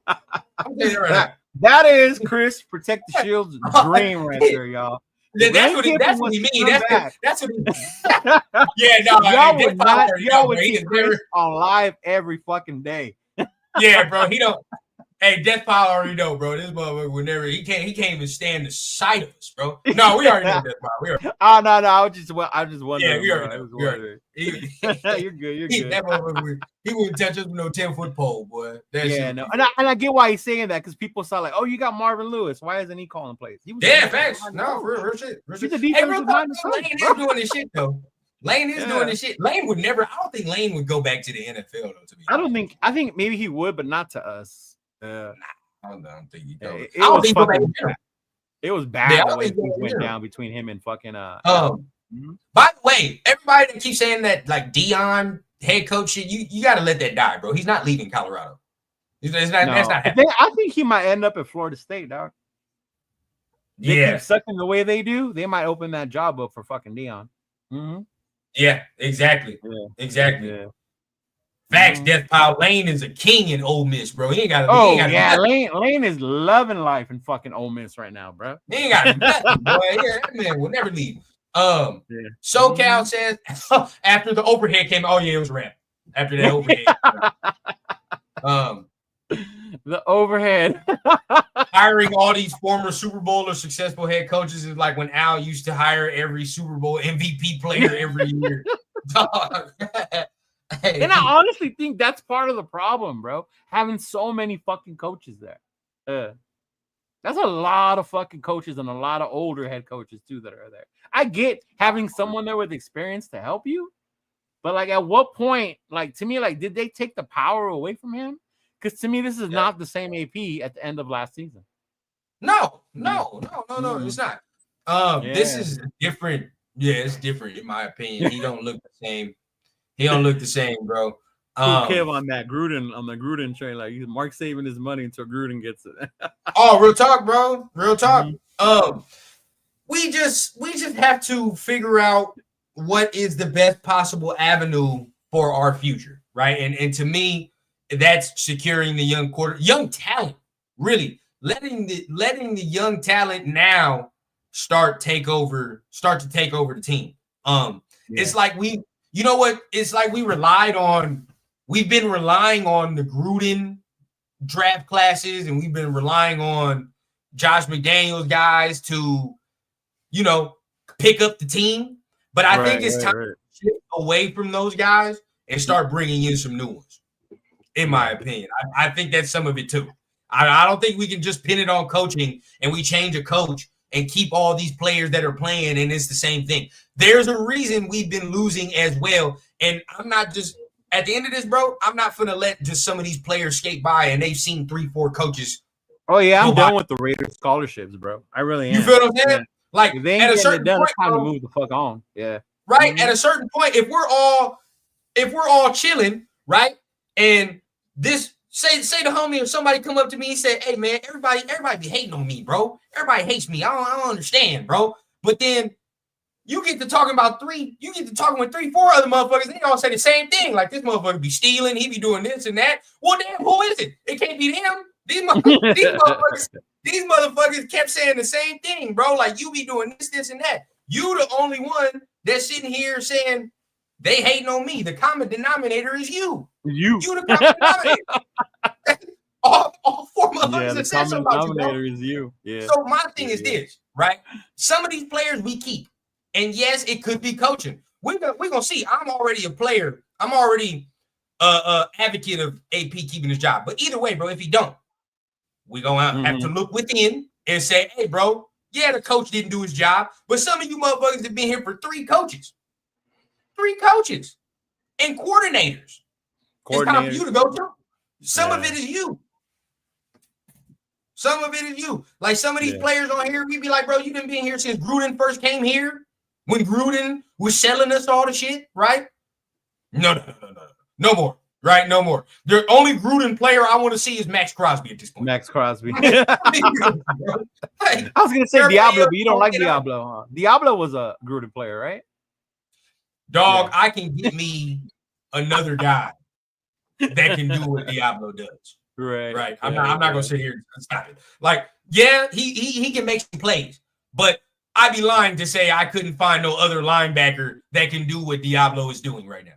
I'm telling you right now. That is Chris Protect the Shield's dream right there, y'all. That's what he means. That's what he Yeah, no, y'all would see Chris on live every fucking day. Yeah, bro. He don't. Hey, Death Pile already know, bro. This motherfucker would never. He can't even stand the sight of us, bro. No, we already know Death Pile. No. I just wondering. Yeah, we already know. You're good. You're good. That motherfucker, he wouldn't touch us with no 10-foot pole, boy. No. And I get why he's saying that because people saw like, oh, you got Marvin Lewis. Why isn't he calling plays? Facts. No, real shit. He's a defensive minded Lane is doing this shit though. Lane is doing this shit. Lane would never. I don't think Lane would go back to the NFL though. To be honest. I think maybe he would, but not to us. I don't think he does. It was bad the way things went down between him and fucking. By the way, everybody that keeps saying that like Dion head coach shit, you got to let that die, bro. He's not leaving Colorado. That's not happening. I think he might end up at Florida State, dog. They keep sucking the way they do. They might open that job up for fucking Dion. Mm-hmm. Yeah, exactly. Yeah. Exactly. Yeah. Facts, Death Pile. Lane is a king in Ole Miss, bro. He ain't got. Lane is loving life in fucking Ole Miss right now, bro. He ain't got nothing, boy. Yeah, that man will never leave. SoCal says after the overhead came, oh yeah, it was a wrap. After that overhead, the overhead. Hiring all these former Super Bowl or successful head coaches is like when Al used to hire every Super Bowl MVP player every year. And I honestly think that's part of the problem, bro. Having so many fucking coaches there. That's a lot of fucking coaches and a lot of older head coaches too that are there. I get having someone there with experience to help you, but like at what point, like to me, like did they take the power away from him? Because to me, this is not the same AP at the end of last season. No, it's not. This is different. Yeah, it's different in my opinion. He don't look the same. He don't look the same, bro. Kev on that Gruden train, like Mark saving his money until Gruden gets it. Oh, real talk, bro. Real talk. We just have to figure out what is the best possible avenue for our future, right? And to me, that's securing the young talent. Really, letting the young talent now start to take over the team. It's like you know what? It's like we've been relying on the Gruden draft classes, and we've been relying on Josh McDaniels guys to, pick up the team. But I think it's time to shift away from those guys and start bringing in some new ones, in my opinion. I think that's some of it too. I don't think we can just pin it on coaching and we change a coach and keep all these players that are playing and it's the same thing. There's a reason we've been losing as well. And I'm not just at the end of this, bro, I'm not going to let just some of these players skate by and they've seen 3-4 coaches. Oh, yeah, I'm done with the Raiders scholarships, bro. I really am. You feel what I'm saying? Yeah. Like, if they ain't at a certain point, it's time to move the fuck on. Yeah. Right? At a certain point, if we're all chilling, right? And this say the homie or somebody come up to me and say, hey man, everybody be hating on me, bro. Everybody hates me. I don't understand, bro. But then you get to talking with 3-4 other motherfuckers, they all say the same thing. Like, this motherfucker be stealing, he be doing this and that. Well, damn, who is it? It can't be them. These motherfuckers kept saying the same thing, bro. Like, you be doing this, and that. You the only one that's sitting here saying they hating on me. The common denominator is you. You the common denominator. all 4 motherfuckers that said something about you. The common denominator is you. Yeah. So my thing is this, right? Some of these players we keep. And yes, it could be coaching. We're gonna see. I'm already a player. I'm already advocate of AP keeping his job. But either way, bro, if he don't, we gonna have to look within and say, hey, bro, yeah, the coach didn't do his job. But some of you motherfuckers have been here for 3 coaches. 3 coaches and coordinators. It's time for you to go to. Some of it is you. Some of it is you. Like some of these players on here, we be like, bro, you done been here since Gruden first came here. When Gruden was selling us all the shit, right? No more, right? No more. The only Gruden player I want to see is Max Crosby at this point. Max Crosby. I was gonna say Diablo, but you don't like Diablo, huh? Diablo was a Gruden player, right? Dog, I can get me another guy that can do what Diablo does. Right. I'm not gonna sit here and stop it. Like, yeah, he can make some plays, but I'd be lying to say I couldn't find no other linebacker that can do what Diablo is doing right now.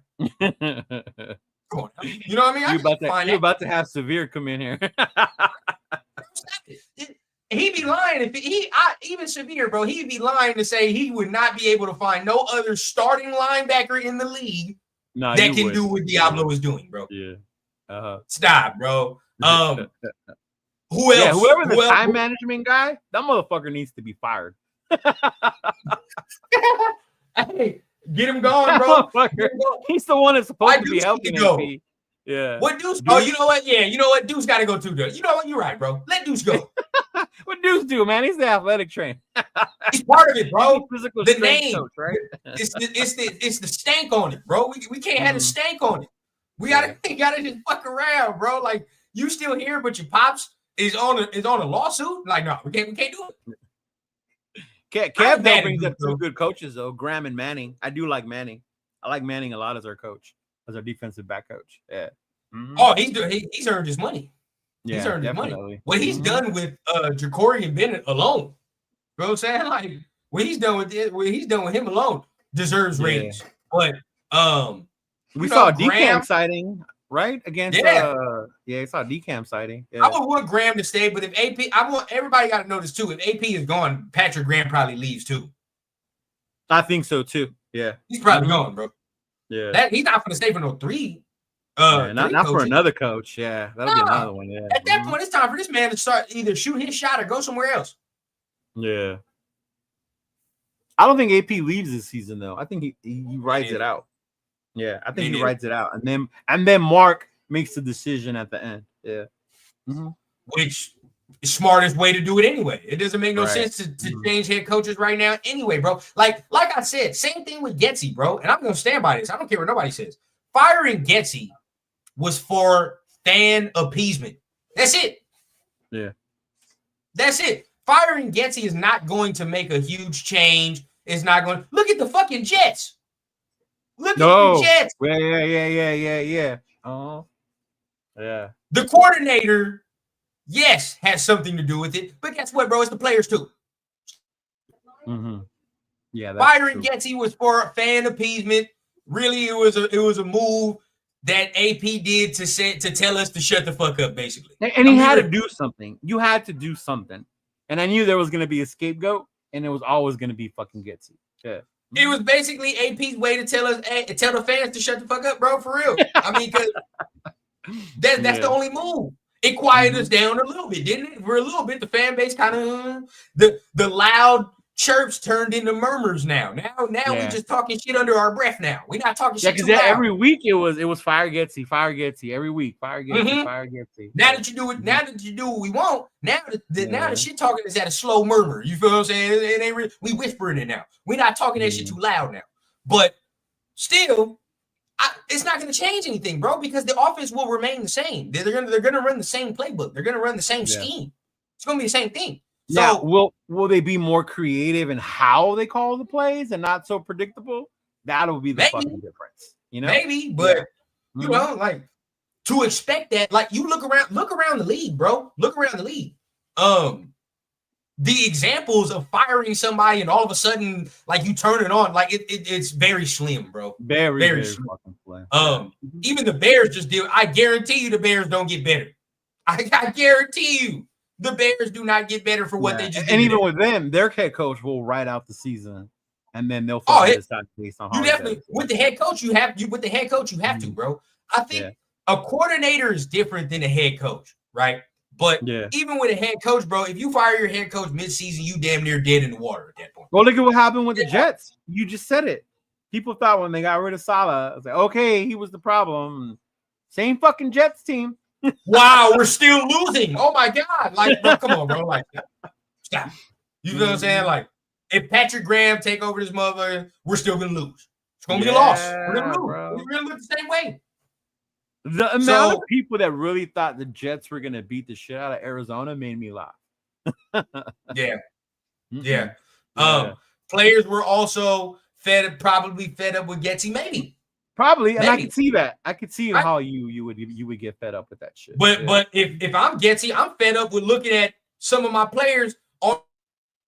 Come on, you know what I mean? You're about to have Severe come in here. He'd be lying if even Severe, bro. He'd be lying to say he would not be able to find no other starting linebacker in the league that can do what Diablo is doing, bro. Yeah. Stop, bro. Who else? Yeah, whoever the time management guy, that motherfucker needs to be fired. Hey, get him going, bro. He's the one that's supposed to be helping MP. Yeah. What Deuce? Oh, you know what? Yeah, you know what? Deuce got to go too. You know what? You're right, bro. Let Deuce go. What Deuce do, man? He's the athletic trainer. He's part of it, bro. The name, coach, right? it's the stank on it, bro. We can't have a stank on it. We gotta just fuck around, bro. Like, you still here, but your pops is on a lawsuit. Like, no, we can't do it. Kev brings up two good coaches though, Graham and Manning. I do like Manning. I like Manning a lot as our coach, as our defensive back coach. Yeah. Mm-hmm. Oh, he's earned his money. Yeah, he's earned definitely. his money. What he's done with Jacory and Bennett alone, bro. Saying like what he's done with him alone deserves ratings. But we saw a decam sighting, right? Against he saw a decam sighting. Yeah. I would want Graham to stay, but if AP, everybody got to know this too. If AP is gone, Patrick Graham probably leaves too. I think so too. Yeah, he's probably gone, bro. Yeah, he's not going to stay for no 3. Not for another coach. Yeah, that'll be another one. Yeah. At that point, it's time for this man to start either shoot his shot or go somewhere else. Yeah. I don't think AP leaves this season though. I think he rides it out. Yeah, I think he rides it out, and then Mark makes the decision at the end. Yeah, which is smartest way to do it anyway. It doesn't make no sense to change head coaches right now anyway, bro. Like I said, same thing with Getsy, bro. And I'm gonna stand by this. I don't care what nobody says. Firing Getsy was for fan appeasement. That's it. Yeah, that's it. Firing Getsy is not going to make a huge change. It's not going to look at the fucking Jets. Look at the Jets. Yeah. Oh, yeah. The coordinator, yes, has something to do with it, but guess what, bro? It's the players too. Mm-hmm. Yeah. Firing Getsy was for fan appeasement. Really, it was a move that AP did to tell us to shut the fuck up, basically. And he had to do something. You had to do something, and I knew there was going to be a scapegoat, and it was always going to be fucking Getsy. Yeah. It was basically AP's way to tell the fans to shut the fuck up, bro, for real. I mean, because that's the only move. It quieted us down a little bit, didn't it? For a little bit, the fan base kind of the loud chirps turned into murmurs now. Now we just talking shit under our breath now. We're not talking shit too loud. Every week it was fire Getsy. Every week, fire Getsy, fire Getsy. Now that you do what we want, now the shit talking is at a slow murmur. You feel what I'm saying? It ain't really, we whispering it now. We're not talking that shit too loud now. But still, it's not going to change anything, bro, because the offense will remain the same. They're gonna run the same playbook. They're gonna run the same scheme. It's gonna be the same thing. So now, will they be more creative in how they call the plays and not so predictable? That'll be the fucking difference. You know, maybe, but you know, like to expect that, like you look around the league, bro. Look around the league. The examples of firing somebody and all of a sudden, like you turn it on, like it's very slim, bro. Very slim. Even the Bears just do. I guarantee you, the Bears don't get better. I guarantee you. The Bears do not get better for what they just did. And even with them, their head coach will ride out the season, and then they'll decide based on how you definitely with the head coach you have to, bro. I think a coordinator is different than a head coach, right? But even with a head coach, bro, if you fire your head coach mid-season, you damn near dead in the water at that point. Well, look at what happened with the Jets. You just said it. People thought when they got rid of Salah, I was like, okay, he was the problem. Same fucking Jets team. Wow, we're still losing. Oh my God. Like, bro, come on, bro. Like, stop. You know what I'm saying? Like, if Patrick Graham take over this mother, we're still gonna lose. It's gonna be a loss. We're gonna lose. Bro. We're gonna lose the same way. The amount of people that really thought the Jets were gonna beat the shit out of Arizona made me laugh. Yeah. Players were also probably fed up with Getsy, maybe. Probably, and I Maybe. could see that. I could see Right. how you would get fed up with that shit. But if I'm Getsy, I'm fed up with looking at some of my players on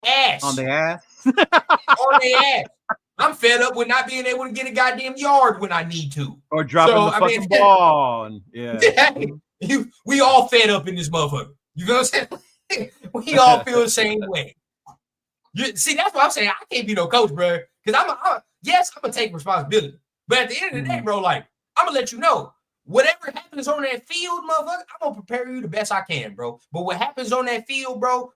ass. On the ass. On their ass. I'm fed up with not being able to get a goddamn yard when I need to. Or dropping So, the I fucking mean, ball. And, yeah. We all fed up in this motherfucker. You know what I'm saying? We all feel the same way. See, that's what I'm saying. I can't be no coach, bro. Because I'm gonna take responsibility. But at the end of the day, bro, like, I'm gonna let you know. Whatever happens on that field, motherfucker, I'm gonna prepare you the best I can, bro. But what happens on that field, bro,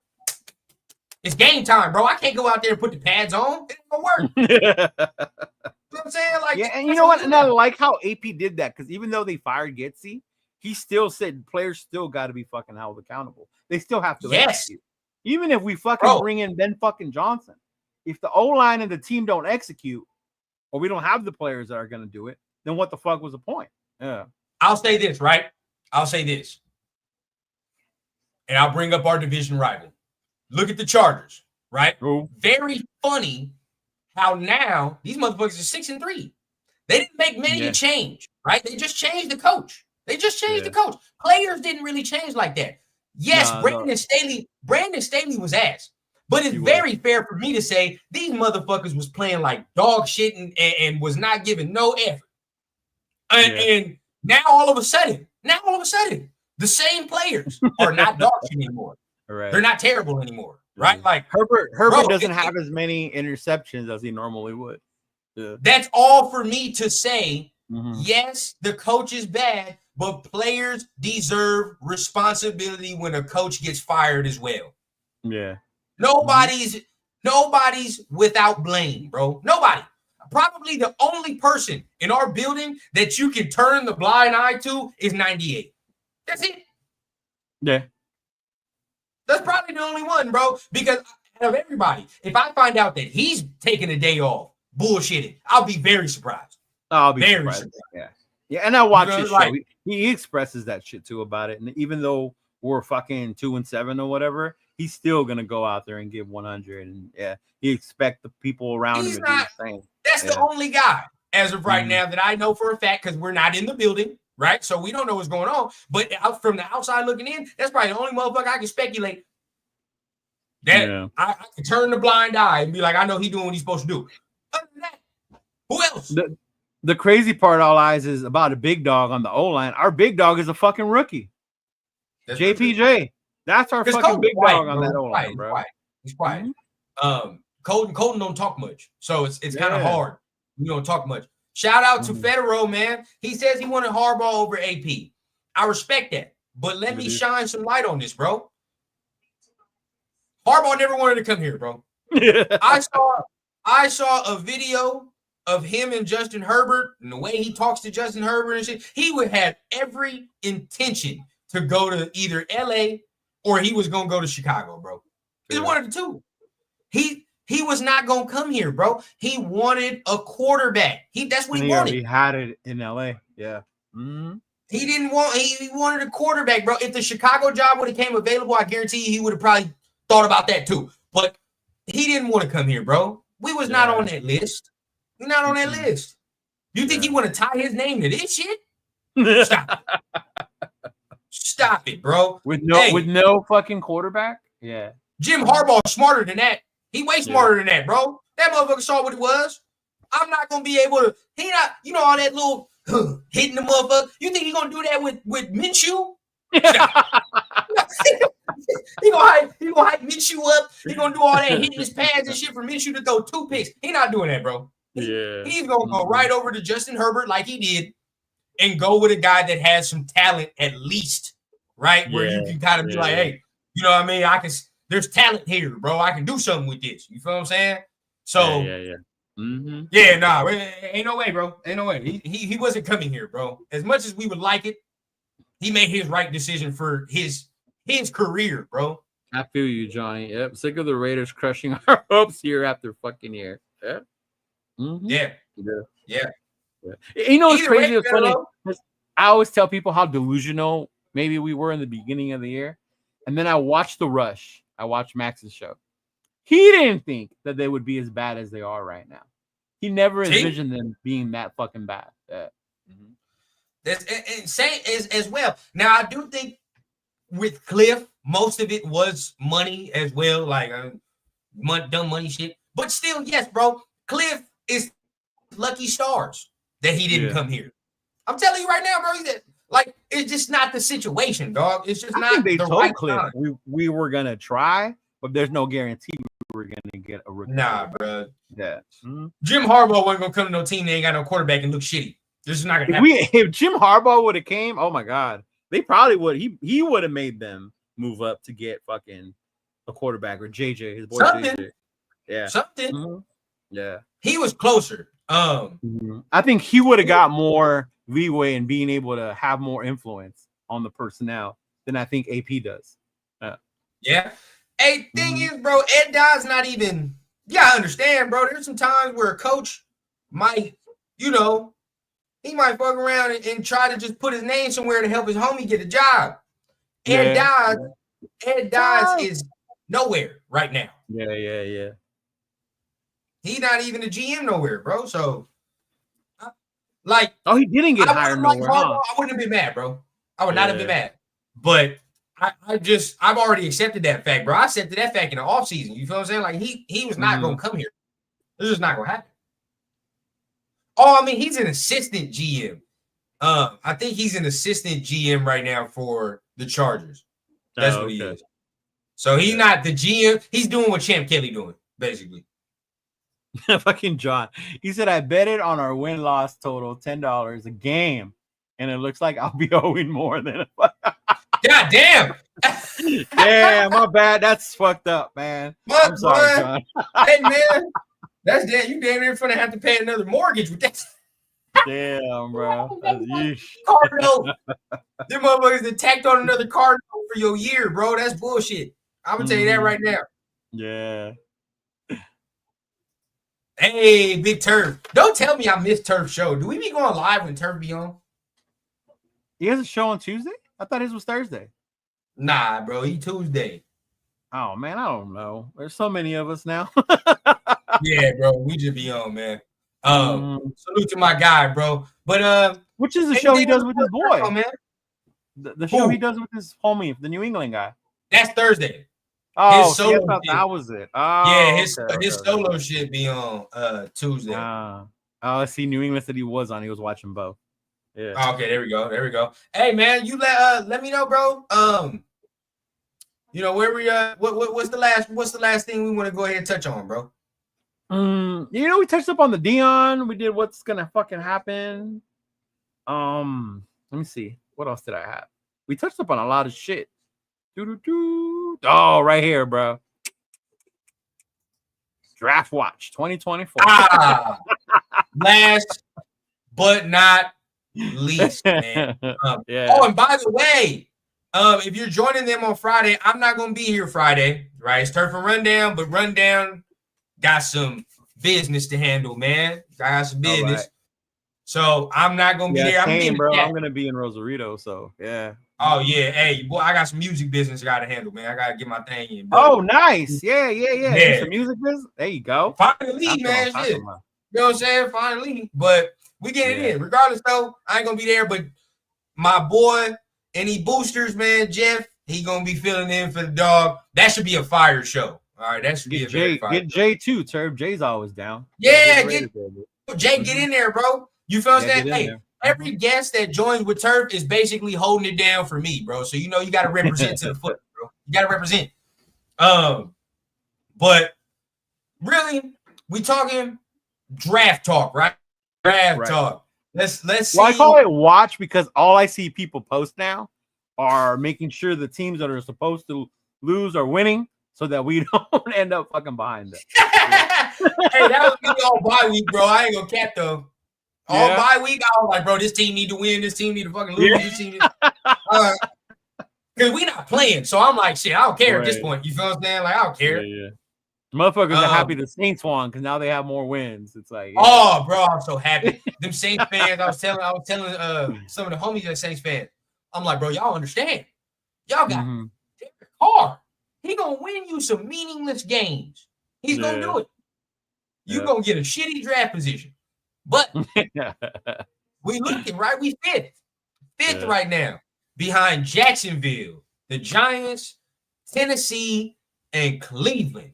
it's game time, bro. I can't go out there and put the pads on. It ain't gonna work. You know what I'm saying? Like, yeah, and you know what? And I like how AP did that, because even though they fired Getsy, he still said players still got to be fucking held accountable. They still have to execute. Even if we fucking bring in Ben fucking Johnson, if the O-line and the team don't execute, or we don't have the players that are going to do it, then what the fuck was the point? Yeah. I'll say this, right? I'll say this. And I'll bring up our division rival. Look at the Chargers, right? Ooh. Very funny how now these motherfuckers are 6-3. They didn't make many a change, right? They just changed the coach. They just changed the coach. Players didn't really change like that. Yes, Brandon Staley was ass. But it's very fair for me to say these motherfuckers was playing like dog shit and was not giving no effort. And now all of a sudden, the same players are not dog shit anymore. Right. They're not terrible anymore, right? Like Herbert doesn't have as many interceptions as he normally would. Yeah. That's all for me to say. Yes, the coach is bad, but players deserve responsibility when a coach gets fired as well. Yeah. Nobody's without blame, bro. Nobody. Probably the only person in our building that you can turn the blind eye to is 98. That's it. Yeah. That's probably the only one, bro. Because out of everybody, if I find out that he's taking a day off, bullshitting, I'll be very surprised. I'll be very surprised. Yeah. And I watch his show. He expresses that shit too about it. And even though we're fucking 2-7 or whatever, he's still gonna go out there and give 100. And he expects the people around him to do the same. That's the only guy as of right now that I know for a fact, because we're not in the building, right? So we don't know what's going on. But from the outside looking in, that's probably the only motherfucker I can speculate that I can turn the blind eye and be like, I know he's doing what he's supposed to do. Other than that, who else? The crazy part, all eyes, is about a big dog on the O-line. Our big dog is a fucking rookie. That's JPJ. That's our fucking big dog on that O-line, bro. He's quiet. Colton don't talk much, so it's kind of hard. We don't talk much. Shout out to Federo, man. He says he wanted Harbaugh over AP. I respect that, but let me shine some light on this, bro. Harbaugh never wanted to come here, bro. I saw a video of him and Justin Herbert and the way he talks to Justin Herbert and shit. He would have every intention to go to either LA or he was gonna go to Chicago, bro. He's one of the two. He was not gonna come here, bro. He wanted a quarterback. That's what he wanted. He had it in LA. Yeah. He didn't want. He wanted a quarterback, bro. If the Chicago job would have came available, I guarantee you he would have probably thought about that too. But he didn't want to come here, bro. We was not on that list. We're not on that list. You think he want to tie his name to this shit? Stop it. Stop it, bro. With no fucking quarterback? Yeah. Jim Harbaugh smarter than that. He way smarter than that, bro. That motherfucker saw what it was. I'm not gonna be able to. He not, all that little hitting the motherfucker. You think he gonna do that with Minshew? He gonna hype Minshew up. He gonna do all that hitting his pads and shit for Minshew to throw 2 picks. He not doing that, bro. He's gonna go right over to Justin Herbert like he did, and go with a guy that has some talent at least, right? Where you can kind of be like, hey, you know what I mean? There's talent here, bro. I can do something with this. You feel what I'm saying? So ain't no way, bro. Ain't no way. He wasn't coming here, bro. As much as we would like it, he made his right decision for his career, bro. I feel you, Johnny. Yep. Sick of the Raiders crushing our hopes year after fucking year. Yeah. Yeah. You know what's crazy? It's funny. I always tell people how delusional maybe we were in the beginning of the year. And then I watched The Rush. I watched Max's show. He didn't think that they would be as bad as they are right now. He never envisioned them being that fucking bad. Yeah. That's insane as well. Now, I do think with Cliff, most of it was money as well, like dumb money shit. But still, yes, bro. Cliff is lucky stars that he didn't come here. I'm telling you right now, bro. Like, it's just not the situation, dog. It's just not they the told right Cliff time. we were gonna try, but there's no guarantee we were gonna get a rookie. Nah, bro. Yeah. Jim Harbaugh wasn't gonna come to no team that ain't got no quarterback and look shitty. This is not gonna happen. If Jim Harbaugh would have came, oh my god, they probably would. He would have made them move up to get fucking a quarterback or JJ, his boy JJ. Yeah, something. Yeah, he was closer. I think he would have got more leeway in being able to have more influence on the personnel than I think AP does. Yeah. Hey, thing is, bro, Ed Dye's not even. Yeah, I understand, bro. There's some times where a coach might, he might fuck around and try to just put his name somewhere to help his homie get a job. Ed Dye is nowhere right now. Yeah. He's not even a GM nowhere, bro. So, he didn't get hired nowhere. I wouldn't have been mad, bro. I would not have been mad. But I've already accepted that fact, bro. I accepted that fact in the offseason. You feel what I'm saying? Like, he was not going to come here. This is not going to happen. Oh, I mean, he's an assistant GM. I think he's an assistant GM right now for the Chargers. That's what he is. So he's not the GM. He's doing what Champ Kelly doing, basically. Fucking John. He said, I bet it on our win-loss total $10 a game, and it looks like I'll be owing more than God damn. Damn, my bad. That's fucked up, man. I'm sorry, John. Hey, man. That's damn. You damn near gonna have to pay another mortgage with that. Damn, bro. Car note. Them motherfuckers that tacked on another car note for your year, bro. That's bullshit. I'm gonna tell you that right now. Yeah. Hey, Big Turf. Don't tell me I missed Turf's show. Do we be going live when Turf be on? He has a show on Tuesday? I thought his was Thursday. Nah, bro. He Tuesday. Oh, man. I don't know. There's so many of us now. Yeah, bro. We just be on, man. Salute to my guy, bro. But which is the show he does with his boy? Man. The show he does with his homie, the New England guy. That's Thursday. Oh, his solo that was it. Oh, yeah, his solo shit be on Tuesday. I see. New England said he was on. He was watching both. Yeah. Okay, there we go. Hey, man, you let me know, bro. Where we what's the last thing we want to go ahead and touch on, bro? We touched up on the Dion. We did what's gonna fucking happen. Let me see. What else did I have? We touched up on a lot of shit. Oh, right here, bro. Draft Watch 2024. Last but not least, man. Yeah. Oh, and by the way, if you're joining them on Friday, I'm not gonna be here Friday, right? It's Turf and Rundown, but Rundown got some business to handle, man. I got some business. Right. So I'm not gonna be there. I'm gonna be in Rosarito, so yeah. Oh yeah, hey boy, I got some music business I gotta handle, man. I gotta get my thing in. Oh, nice. Yeah. Some music business. There you go. Finally, man. Shit. You know what I'm saying? Finally, but we get it in. Regardless, though, I ain't gonna be there. But my boy, any boosters, man, Jeff, he gonna be filling in for the dog. That should be a fire show. All right, that should be a very fire. Get Jay too, Turb. Jay's always down. Yeah, get Jay. Get in there, bro. You feel that? Hey. Every guest that joins with Turf is basically holding it down for me, bro. So you got to represent to the foot, bro. You got to represent. But really, we talking draft talk, right? Draft talk. Let's see. Well, I call it watch because all I see people post now are making sure the teams that are supposed to lose are winning, so that we don't end up fucking behind them. Hey, that was me all bye week, bro. I ain't gonna cap though. All bye week, I was like, bro, this team need to win. This team need to fucking lose. This team because we not playing. So I'm like, shit, I don't care at this point. You feel what I'm saying? Like, I don't care. Yeah. Motherfuckers are happy the Saints won because now they have more wins. It's like, oh, bro, I'm so happy. Them Saints fans, I was telling some of the homies that Saints fans, I'm like, bro, y'all understand. Y'all got Derek Carr. He gonna win you some meaningless games. He's gonna do it. you're gonna get a shitty draft position. But we looking right. We fifth right now, behind Jacksonville, the Giants, Tennessee, and Cleveland.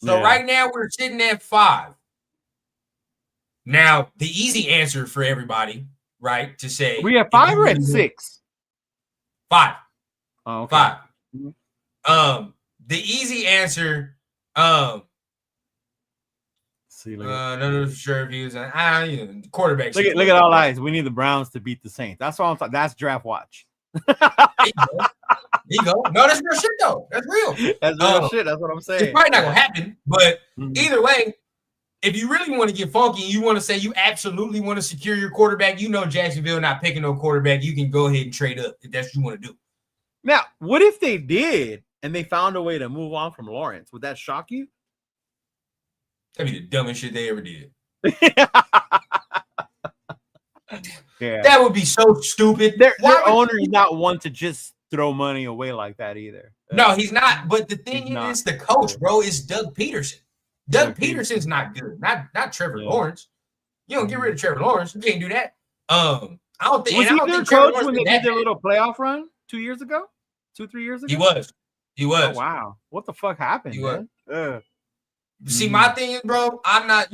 So right now we're sitting at 5. Now the easy answer for everybody, right, to say we have 5 or at 6. 5. Oh, okay. 5. The easy answer. See, not sure if he was quarterback. Look at all eyes. We need the Browns to beat the Saints. That's what I'm talking. That's draft watch. There you go. No, that's real shit though. That's real. That's real shit. That's what I'm saying. It's probably not gonna happen, but either way, if you really want to get funky, you want to say you absolutely want to secure your quarterback. You know Jacksonville not picking no quarterback. You can go ahead and trade up if that's what you want to do. Now, what if they did and they found a way to move on from Lawrence? Would that shock you? That'd be the dumbest shit they ever did. Yeah, that would be so stupid. Their owner is not one to just throw money away like that either. No, he's not. But the thing is, the coach, bro, is Doug Peterson. Doug Peterson's not good. Not Trevor Lawrence. You don't get rid of Trevor Lawrence. You can't do that. I don't think. Was he their coach when they did their little playoff run 2 years ago? 2-3 years ago? He was. Oh, wow. What the fuck happened? He was. See, my thing is, bro, I'm not,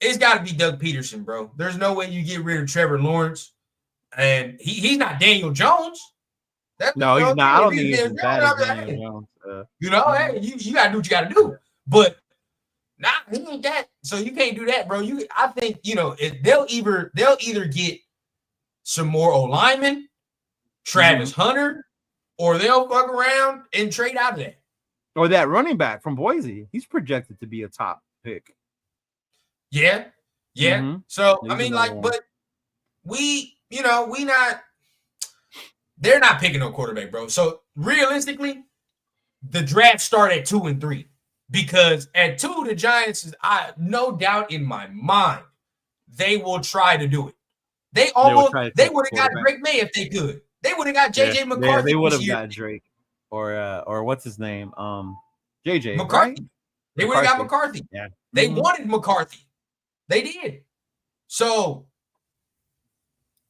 it's got to be Doug Peterson, bro. There's no way you get rid of Trevor Lawrence. And he's not Daniel Jones. No, he's not. I don't think he's as bad as Daniel Jones. Hey, you got to do what you got to do. But, nah, he ain't that. So you can't do that, bro. I think, they'll either get some more O-linemen, Travis Hunter, or they'll fuck around and trade out of that. Or that running back from Boise. He's projected to be a top pick. Yeah. So, I mean, but they're not picking no quarterback, bro. So, realistically, the draft start at 2 and 3. Because at 2, the Giants, no doubt in my mind, they will try to do it. They would have got Drake May if they could. They would have got JJ McCarthy. Yeah, they would have got Drake. Or what's his name? JJ McCarthy. Right? They would have got McCarthy. Yeah. They wanted McCarthy. They did. So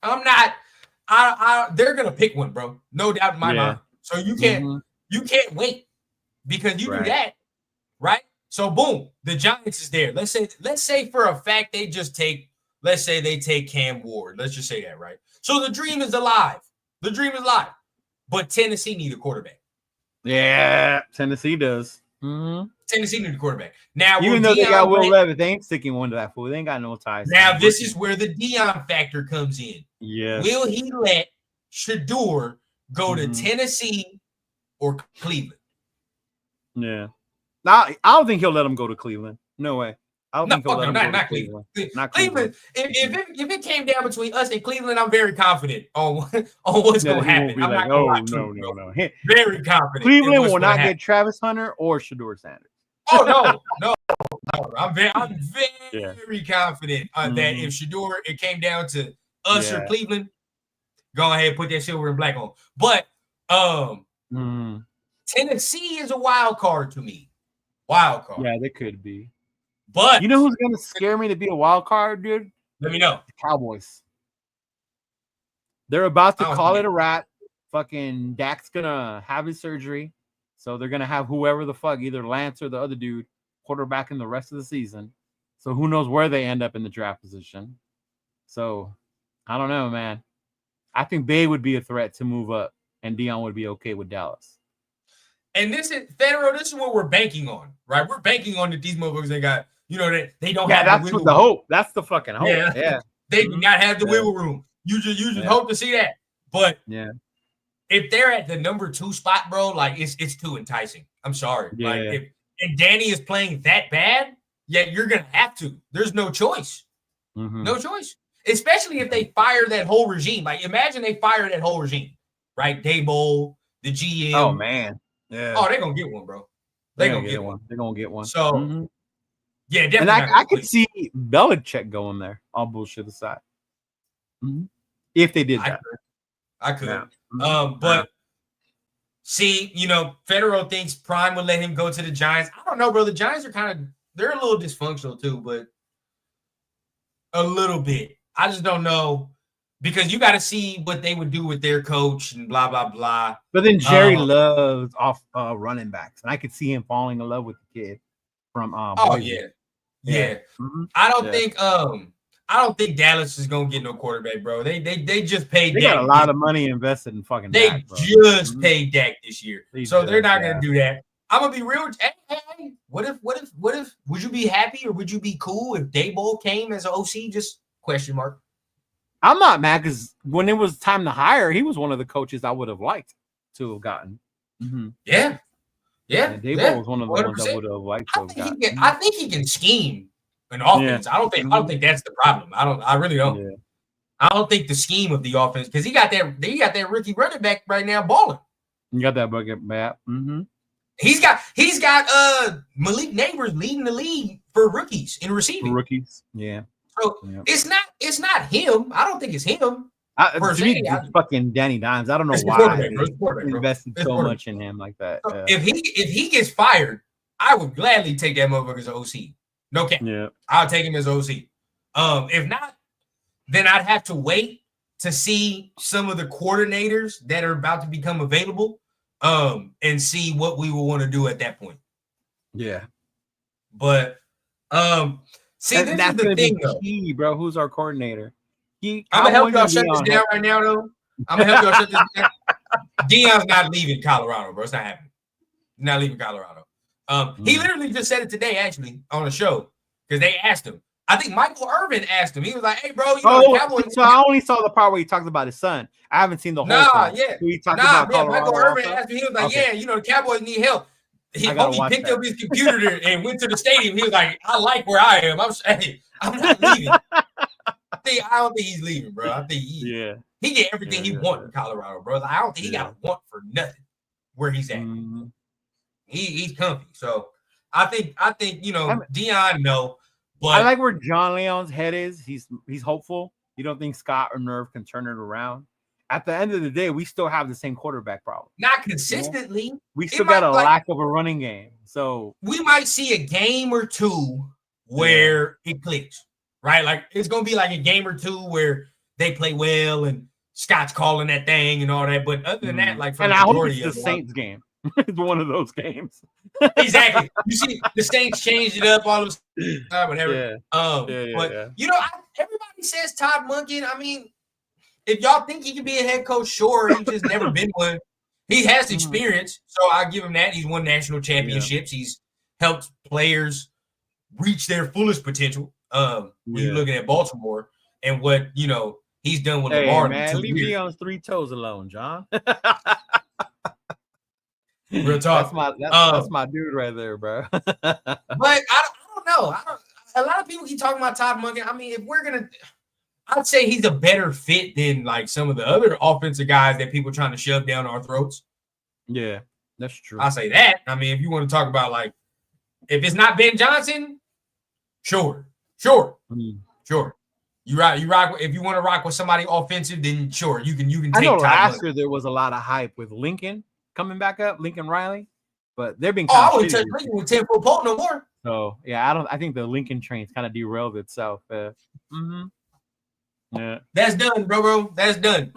they're gonna pick one, bro. No doubt in my mind. So you can't wait because you do that, right? So boom, the Giants is there. Let's say for a fact they just take, let's say they take Cam Ward. Let's just say that, right? So the dream is alive. The dream is alive. But Tennessee need a quarterback. Yeah, Tennessee does. Tennessee need a quarterback. Now, even though they got Will Levis, they ain't sticking one to that fool. They ain't got no ties. Now, this is where the Dion factor comes in. Yes. Will he let Shador go to Tennessee or Cleveland? Yeah. I don't think he'll let him go to Cleveland. No way. I don't think he'll let him go to Cleveland. Not Cleveland. If it came down between us and Cleveland, I'm very confident on what's going to happen. I'm like, not no. Very confident. Cleveland will not get Travis Hunter or Shador Sanders. Oh no. I'm very confident that if Shador, it came down to us or Cleveland, go ahead and put that silver and black on. But Tennessee is a wild card to me. Wild card. Yeah, they could be. But you know who's gonna scare me to be a wild card, dude? Let me know. The Cowboys. They're about to call it a wrap. Fucking Dak's gonna have his surgery. So they're gonna have whoever the fuck, either Lance or the other dude, quarterbacking the rest of the season. So who knows where they end up in the draft position. So I don't know, man. I think they would be a threat to move up, and Dion would be okay with Dallas. And this is Federal. This is what we're banking on, right? We're banking on that these motherfuckers they got. They don't have. That's the hope. That's the fucking hope. Yeah. They do not have the wiggle room. You just hope to see that. But if they're at the number 2 spot, bro, like it's too enticing. I'm sorry. Yeah. Like if Danny is playing that bad, you're gonna have to. There's no choice. No choice. Especially if they fire that whole regime. Like imagine they fire that whole regime, right? Daboll, the GM. Oh man. Yeah. Oh, they're gonna get one, bro. They're gonna get one. They're gonna get one. So yeah, definitely. And I could see Belichick going there, all bullshit aside. If they did that. I could. Yeah. But see, Federal thinks Prime would let him go to the Giants. I don't know, bro. The Giants are kind of they're a little dysfunctional too, but a little bit. I just don't know because you got to see what they would do with their coach and blah blah blah. But then Jerry loves off running backs, and I could see him falling in love with the kid from Boise. Yeah. Mm-hmm. I don't think Dallas is gonna get no quarterback, bro. They just paid. They got a lot of money invested in fucking. They Dak, just paid Dak this year, so they're not gonna do that. I'm gonna be real. Hey, what if? Would you be happy or would you be cool if Daboll came as an OC? Just question mark. I'm not mad because when it was time to hire, he was one of the coaches I would have liked to have gotten. Mm-hmm. Yeah. Daboll was one of the 100%. Ones I would have liked to have gotten. I think he can scheme an offense. Yeah. I don't think that's the problem. I really don't. Yeah. I don't think the scheme of the offense because he got that rookie running back right now balling. You got that bucket back. Mm-hmm. He's got Malik Neighbors leading the league for rookies in receiving. Rookies, yeah. So it's not him. I don't think it's him. It's fucking Danny Dimes. I don't know why they invested so much in him like that. So if he gets fired, I would gladly take that motherfucker as an OC. No cap. Yeah, I'll take him as OC. If not, then I'd have to wait to see some of the coordinators that are about to become available. And see what we will want to do at that point. Yeah. But see, this is the thing, key, bro. Who's our coordinator? I'm gonna help y'all shut this down right now, though. I'm gonna help y'all shut this down. Deion's not leaving Colorado, bro. It's not happening. He's not leaving Colorado. He literally just said it today, actually, on the show, because they asked him. I think Michael Irvin asked him. He was like, "Hey, bro, you know, Cowboys." So I only saw the part where he talked about his son. I haven't seen the whole thing. Yeah. He talked about Michael Irvin asked me. He was like, okay. "Yeah, you know, the Cowboys need help." He picked up his computer and went to the stadium. He was like, "I like where I am. I'm not leaving." I don't think he's leaving, bro. I think he get everything he wants in Colorado, bro. I don't think he got to want for nothing where he's at. Mm-hmm. He's comfy. So I think you know, Deion no. But I like where John Leon's head is. He's hopeful. You don't think Scott or Nerve can turn it around? At the end of the day, we still have the same quarterback problem. Not consistently. You know? We still got a lack of a running game. So we might see a game or two where it clicks, right? Like it's gonna be like a game or two where they play well and Scott's calling that thing and all that. But other than that, like for the majority of the Saints game. It's one of those games. Exactly. You see, the Saints changed it up all of the time, whatever. But you know, everybody says Todd Monken. I mean, if y'all think he can be a head coach, sure. He's just never been one. He has experience, so I give him that. He's won national championships. He's helped players reach their fullest potential. When you're looking at Baltimore and what you know he's done with Lamar. Man, leave me on 3 toes alone, John. Real talk. That's my dude right there, bro. But I don't know. A lot of people keep talking about Todd Monken. I mean, if we're gonna, I'd say he's a better fit than like some of the other offensive guys that people are trying to shove down our throats. Yeah, that's true. I say that. I mean, if you want to talk about like, if it's not Ben Johnson, sure. You rock. If you want to rock with somebody offensive, then sure, you can. Take I know Todd last Monken. year there was a lot of hype with Lincoln coming back up, Lincoln Riley, but they're being I wouldn't touch Lincoln with 10-foot pole no more. So yeah, I think the Lincoln train's kind of derailed itself. Yeah, that's done, bro. That's done.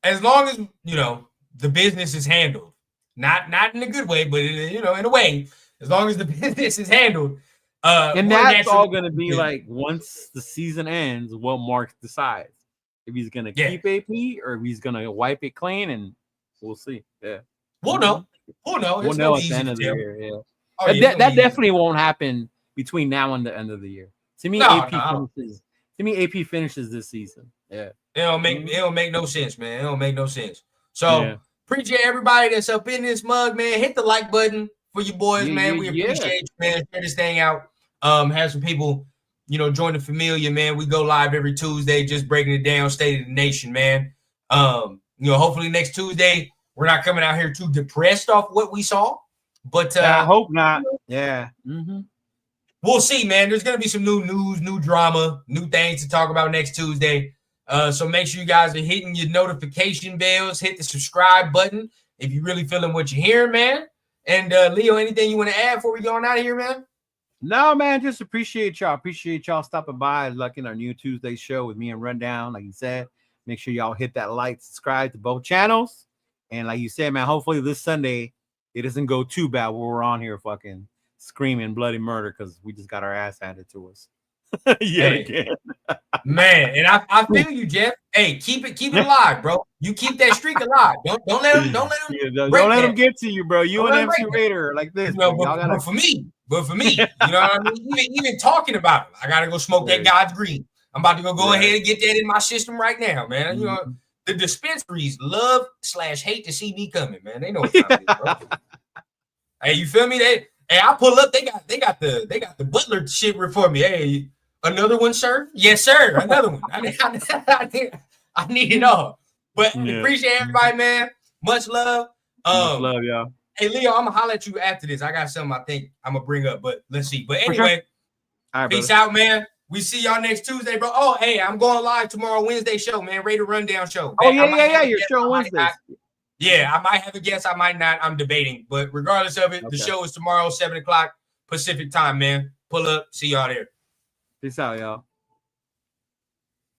As long as you know the business is handled, not in a good way, but you know in a way, as long as the business is handled, and that's all going to be like once the season ends, what Mark decides. If he's gonna keep AP or if he's gonna wipe it clean, and we'll see. Yeah, we'll know. We'll know at the end of the year. Yeah, that definitely won't happen between now and the end of the year. To me, AP finishes this season. Yeah, it don't make no sense, man. It don't make no sense. So appreciate everybody that's up in this mug, man. Hit the like button for you boys, man. We appreciate you, man. Share this thing out. Have some people. You know, join the familia, man. We go live every Tuesday, just breaking it down, state of the nation, man. You know, hopefully next Tuesday, we're not coming out here too depressed off what we saw. But I hope not. Yeah. Mm-hmm. We'll see, man. There's going to be some new news, new drama, new things to talk about next Tuesday. So make sure you guys are hitting your notification bells, hit the subscribe button if you're really feeling what you're hearing, man. And Leo, anything you want to add before we go on out of here, man? No, man, just appreciate y'all. Appreciate y'all stopping by, like in our new Tuesday show with me and Rundown. Like you said, make sure y'all hit that like, subscribe to both channels. And like you said, man, hopefully this Sunday it doesn't go too bad where we're on here fucking screaming bloody murder because we just got our ass handed to us. Again. Man, and I feel you, Jeff. Hey, keep it alive, bro. You keep that streak alive. Don't let him Don't let him get to you, bro. You and MC Raider like this. You know, but for me, you know what I mean? Even talking about it, I gotta go smoke that God's green. I'm about to go ahead and get that in my system right now, man. You know, the dispensaries love/hate to see me coming, man. They know what time it is, bro. Hey, you feel me? Hey, I pull up. They got the butler shit for me. Hey, another one, sir? Yes, sir. Another one. I need it all. But appreciate everybody, man. Much love. Much love, y'all. Hey, Leo, I'm gonna holler at you after this. I got something I think I'm gonna bring up, but let's see. But anyway, all right, peace out, man. We see y'all next Tuesday, bro. Oh, hey, I'm going live tomorrow, Wednesday show, man. Raider Rundown show. Oh, yeah. Your show Wednesday. Yeah, I might have a guest, I might not. I'm debating. But regardless of it, the show is tomorrow, 7 o'clock Pacific time, man. Pull up. See y'all there. Peace out, y'all.